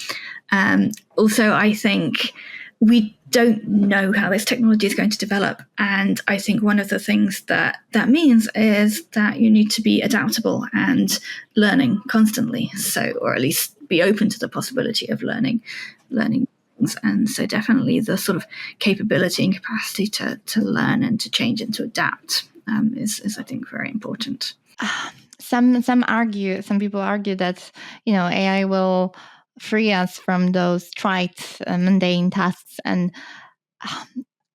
S1: Also, I think we don't know how this technology is going to develop, and I think one of the things that means is that you need to be adaptable and learning constantly. So, or at least be open to the possibility of learning things. And so, definitely the sort of capability and capacity to learn and to change and to adapt is I think very important.
S2: Some people argue that AI will free us from those trite, mundane tasks, and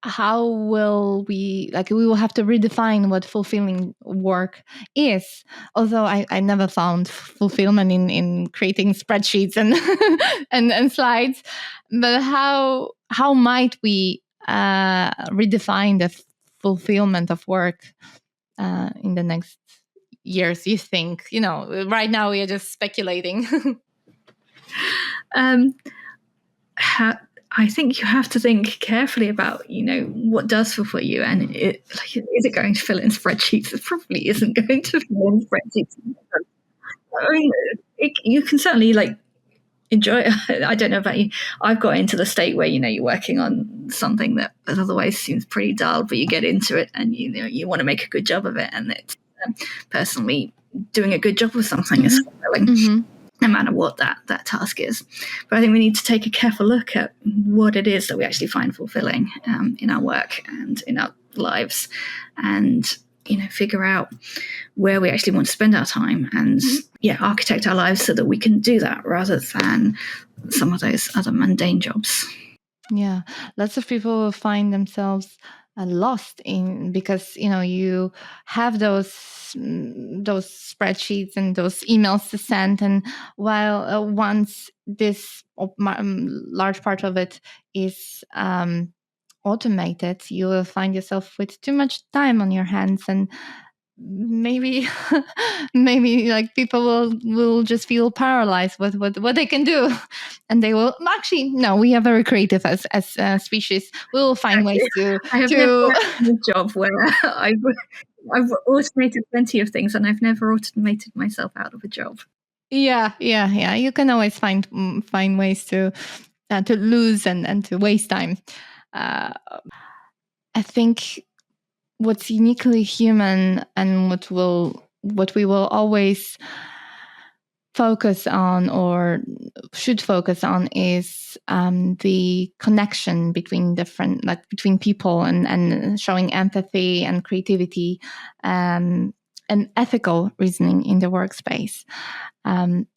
S2: how will we will have to redefine what fulfilling work is. Although I never found fulfillment in creating spreadsheets and and slides, but how might we redefine the fulfillment of work in the next years, you think? Right now we are just speculating.
S1: I think you have to think carefully about, what does fulfill you, and is it going to fill in spreadsheets? It probably isn't going to fill in spreadsheets. I mean, you can certainly enjoy it. I don't know about you. I've got into the state where you're working on something that otherwise seems pretty dull, but you get into it and you want to make a good job of it, and it's personally doing a good job of something is fulfilling.
S2: Mm-hmm.
S1: No matter what that task is. But I think we need to take a careful look at what it is that we actually find fulfilling in our work and in our lives, and figure out where we actually want to spend our time, and architect our lives so that we can do that rather than some of those other mundane jobs.
S2: Yeah, lots of people find themselves lost in, because you have those spreadsheets and those emails to send, and while once this large part of it is automated, you will find yourself with too much time on your hands, and maybe people will just feel paralyzed with what they can do, and they will actually, no, we are very creative as a species. We will find ways to
S1: I have never had a job where I've automated plenty of things, and I've never automated myself out of a job.
S2: Yeah. You can always find ways to lose and to waste time. I think what's uniquely human, and what we will always focus on, or should focus on, is the connection between between people, and showing empathy and creativity, and ethical reasoning in the workspace. And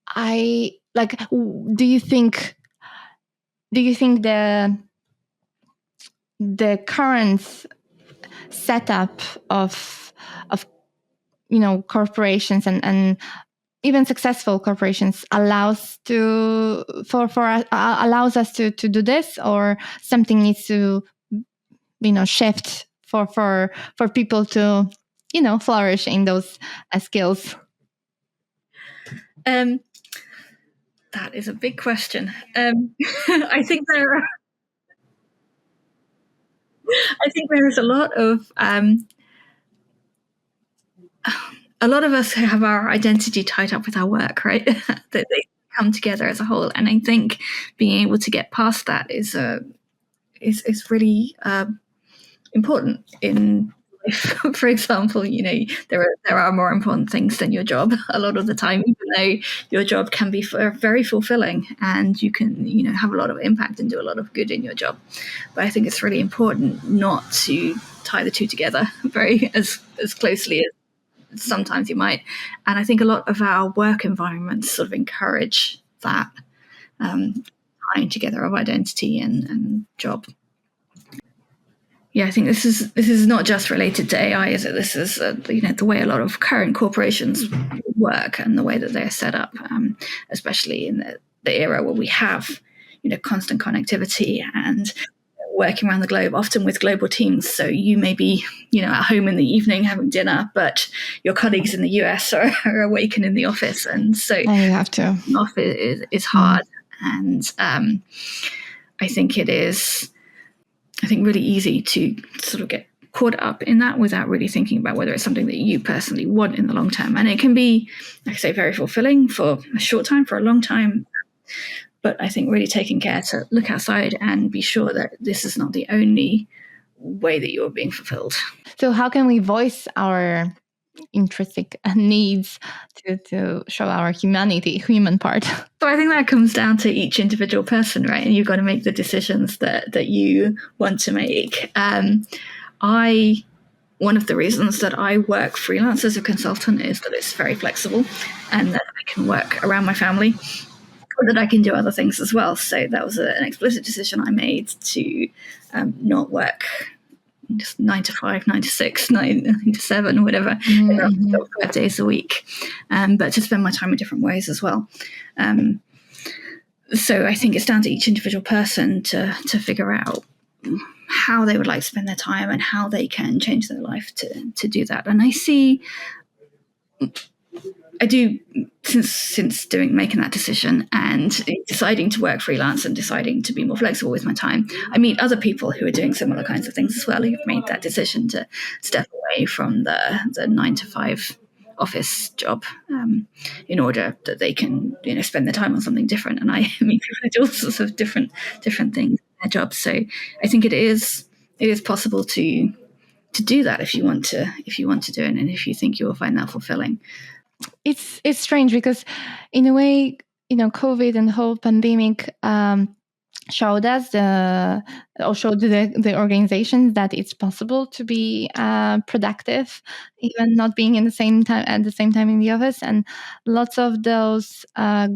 S2: I do you think the current setup of corporations, and even successful corporations allows us to do this, or something needs to shift for people to flourish in those skills?
S1: That is a big question. I think there is a lot of us who have our identity tied up with our work, right? That they come together as a whole, and I think being able to get past that is really important in life. For example, there are more important things than your job a lot of the time, even though your job can be very fulfilling, and you can have a lot of impact and do a lot of good in your job. But I think it's really important not to tie the two together very as closely as sometimes you might. And I think a lot of our work environments sort of encourage that tying together of identity and job. Yeah, I think this is not just related to AI, is it? This is the way a lot of current corporations work, and the way that they're set up, especially in the era where we have constant connectivity and working around the globe, often with global teams. So you may be at home in the evening having dinner, but your colleagues in the US are awake and in the office, and so
S2: you have to.
S1: Office is hard, and I think it is. I think really easy to sort of get caught up in that without really thinking about whether it's something that you personally want in the long term. And it can be, like I say, very fulfilling for a short time, for a long time. But I think really taking care to look outside and be sure that this is not the only way that you're being fulfilled.
S2: So how can we voice our intrinsic needs to show our human part?
S1: So I think that comes down to each individual person, right? And you've got to make the decisions that you want to make. One of the reasons that I work freelance as a consultant is that it's very flexible, and that I can work around my family, or that I can do other things as well. So that was an explicit decision I made to not work just 9 to 5, 9 to 6, 9 to 7, whatever, 5 days a week, but to spend my time in different ways as well. So I think it's down to each individual person to figure out how they would like to spend their time and how they can change their life to do that. And I see I do, since making that decision and deciding to work freelance and deciding to be more flexible with my time, I meet other people who are doing similar kinds of things as well, who've made that decision to step away from the 9 to 5 office job, in order that they can, spend their time on something different. And I meet people who do all sorts of different things in their jobs. So I think it is possible to do that if you want to do it, and if you think you will find that fulfilling.
S2: It's strange because, in a way, COVID and the whole pandemic showed us showed the organizations that it's possible to be productive, even not being at the same time in the office. And lots of those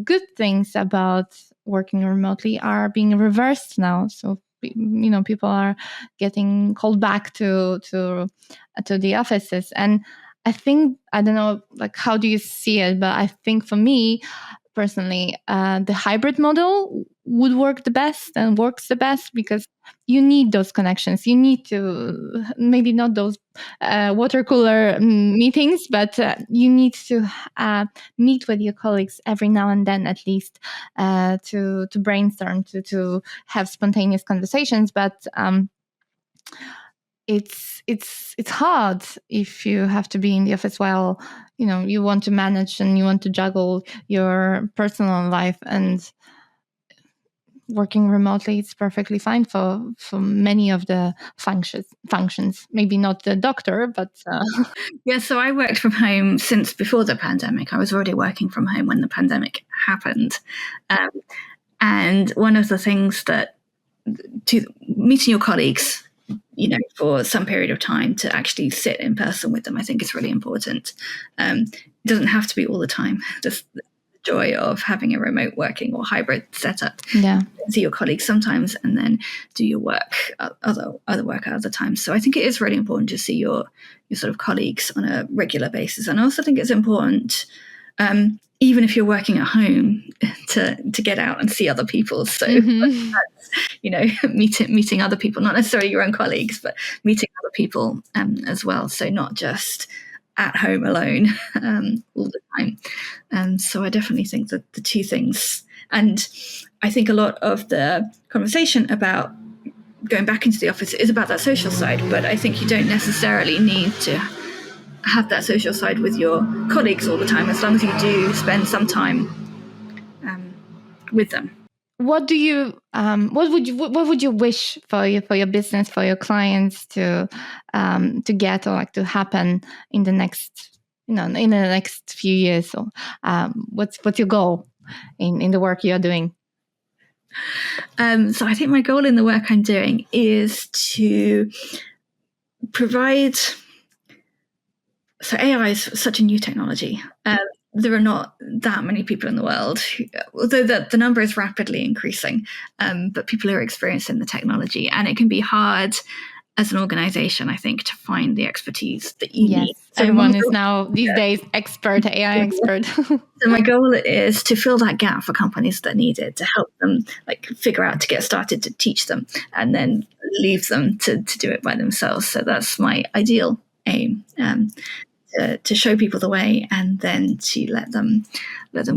S2: good things about working remotely are being reversed now. So people are getting called back to the offices. And I think, I don't know, like, how do you see it? But I think for me personally, the hybrid model would work the best and works the best, because you need those connections. You need to, maybe not those water cooler meetings, but you need to meet with your colleagues every now and then, at least, to brainstorm, to have spontaneous conversations. But it's hard if you have to be in the office while you want to manage and you want to juggle your personal life. And working remotely, it's perfectly fine for many of the functions. Maybe not the doctor, but
S1: yeah. So I worked from home since before the pandemic. I was already working from home when the pandemic happened, and one of the things that meeting your colleagues, for some period of time, to actually sit in person with them, I think is really important. It doesn't have to be all the time. Just the joy of having a remote working or hybrid setup.
S2: Yeah.
S1: See your colleagues sometimes, and then do your work, other work at other times. So I think it is really important to see your sort of colleagues on a regular basis. And I also think it's important, even if you're working at home, to get out and see other people. So that's, meeting other people, not necessarily your own colleagues, but meeting other people as well. So not just at home alone all the time. So I definitely think that the two things, and I think a lot of the conversation about going back into the office is about that social side, but I think you don't necessarily need to have that social side with your colleagues all the time, as long as you do spend some time with them.
S2: What do you what would you wish for your business, for your clients to get, or like to happen in the next in the next few years? So what's your goal in the work you're doing?
S1: So I think my goal in the work I'm doing is to provide. So AI is such a new technology. There are not that many people in the world, although the number is rapidly increasing, but people who are experiencing the technology. And it can be hard as an organization, I think, to find the expertise that you need. So
S2: everyone is now these days AI expert.
S1: So my goal is to fill that gap for companies that need it, to help them figure out, to get started, to teach them, and then leave them to do it by themselves. So that's my ideal aim. To show people the way, and then to let them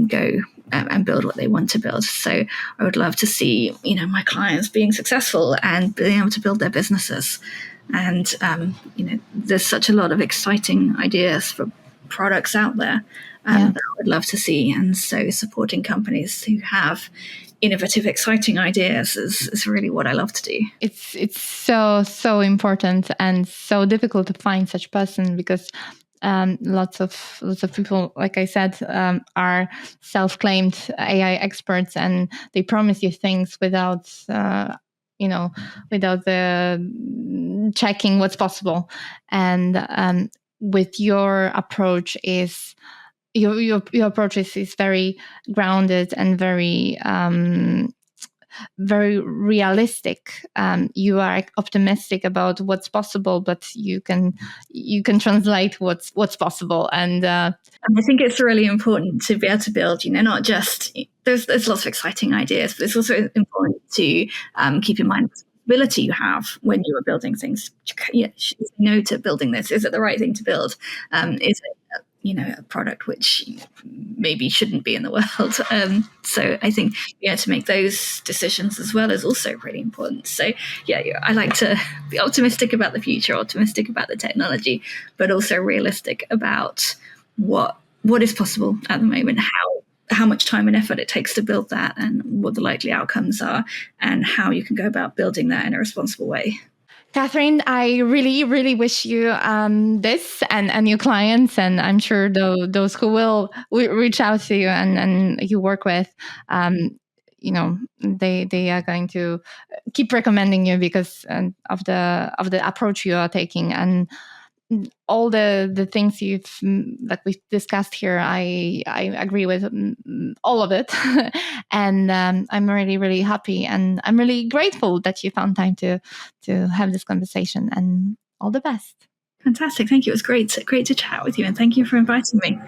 S1: go and build what they want to build. So I would love to see my clients being successful and being able to build their businesses. And there's such a lot of exciting ideas for products out there that I would love to see. And so supporting companies who have innovative, exciting ideas is really what I love to do.
S2: It's so important and so difficult to find such person, because lots of people, like I said, are self-claimed AI experts, and they promise you things without without the checking what's possible. And with your approach is your approach is very grounded and very realistic. You are optimistic about what's possible, but you can translate what's possible. And
S1: I think it's really important to be able to build, not just, there's lots of exciting ideas, but it's also important to keep in mind the responsibility you have when you are building things. To building this. Is it the right thing to build? Is it a product which maybe shouldn't be in the world. So I think to make those decisions as well is also really important. So I like to be optimistic about the future, optimistic about the technology, but also realistic about what is possible at the moment, how much time and effort it takes to build that, and what the likely outcomes are, and how you can go about building that in a responsible way.
S2: Catherine, I really, really wish you this and your clients, and I'm sure those who will reach out to you and you work with, they are going to keep recommending you because of the approach you are taking, and all the things that we've discussed here. I agree with all of it, and I'm really, really happy, and I'm really grateful that you found time to have this conversation. And all the best.
S1: Fantastic. Thank you. It was great to chat with you, and thank you for inviting me.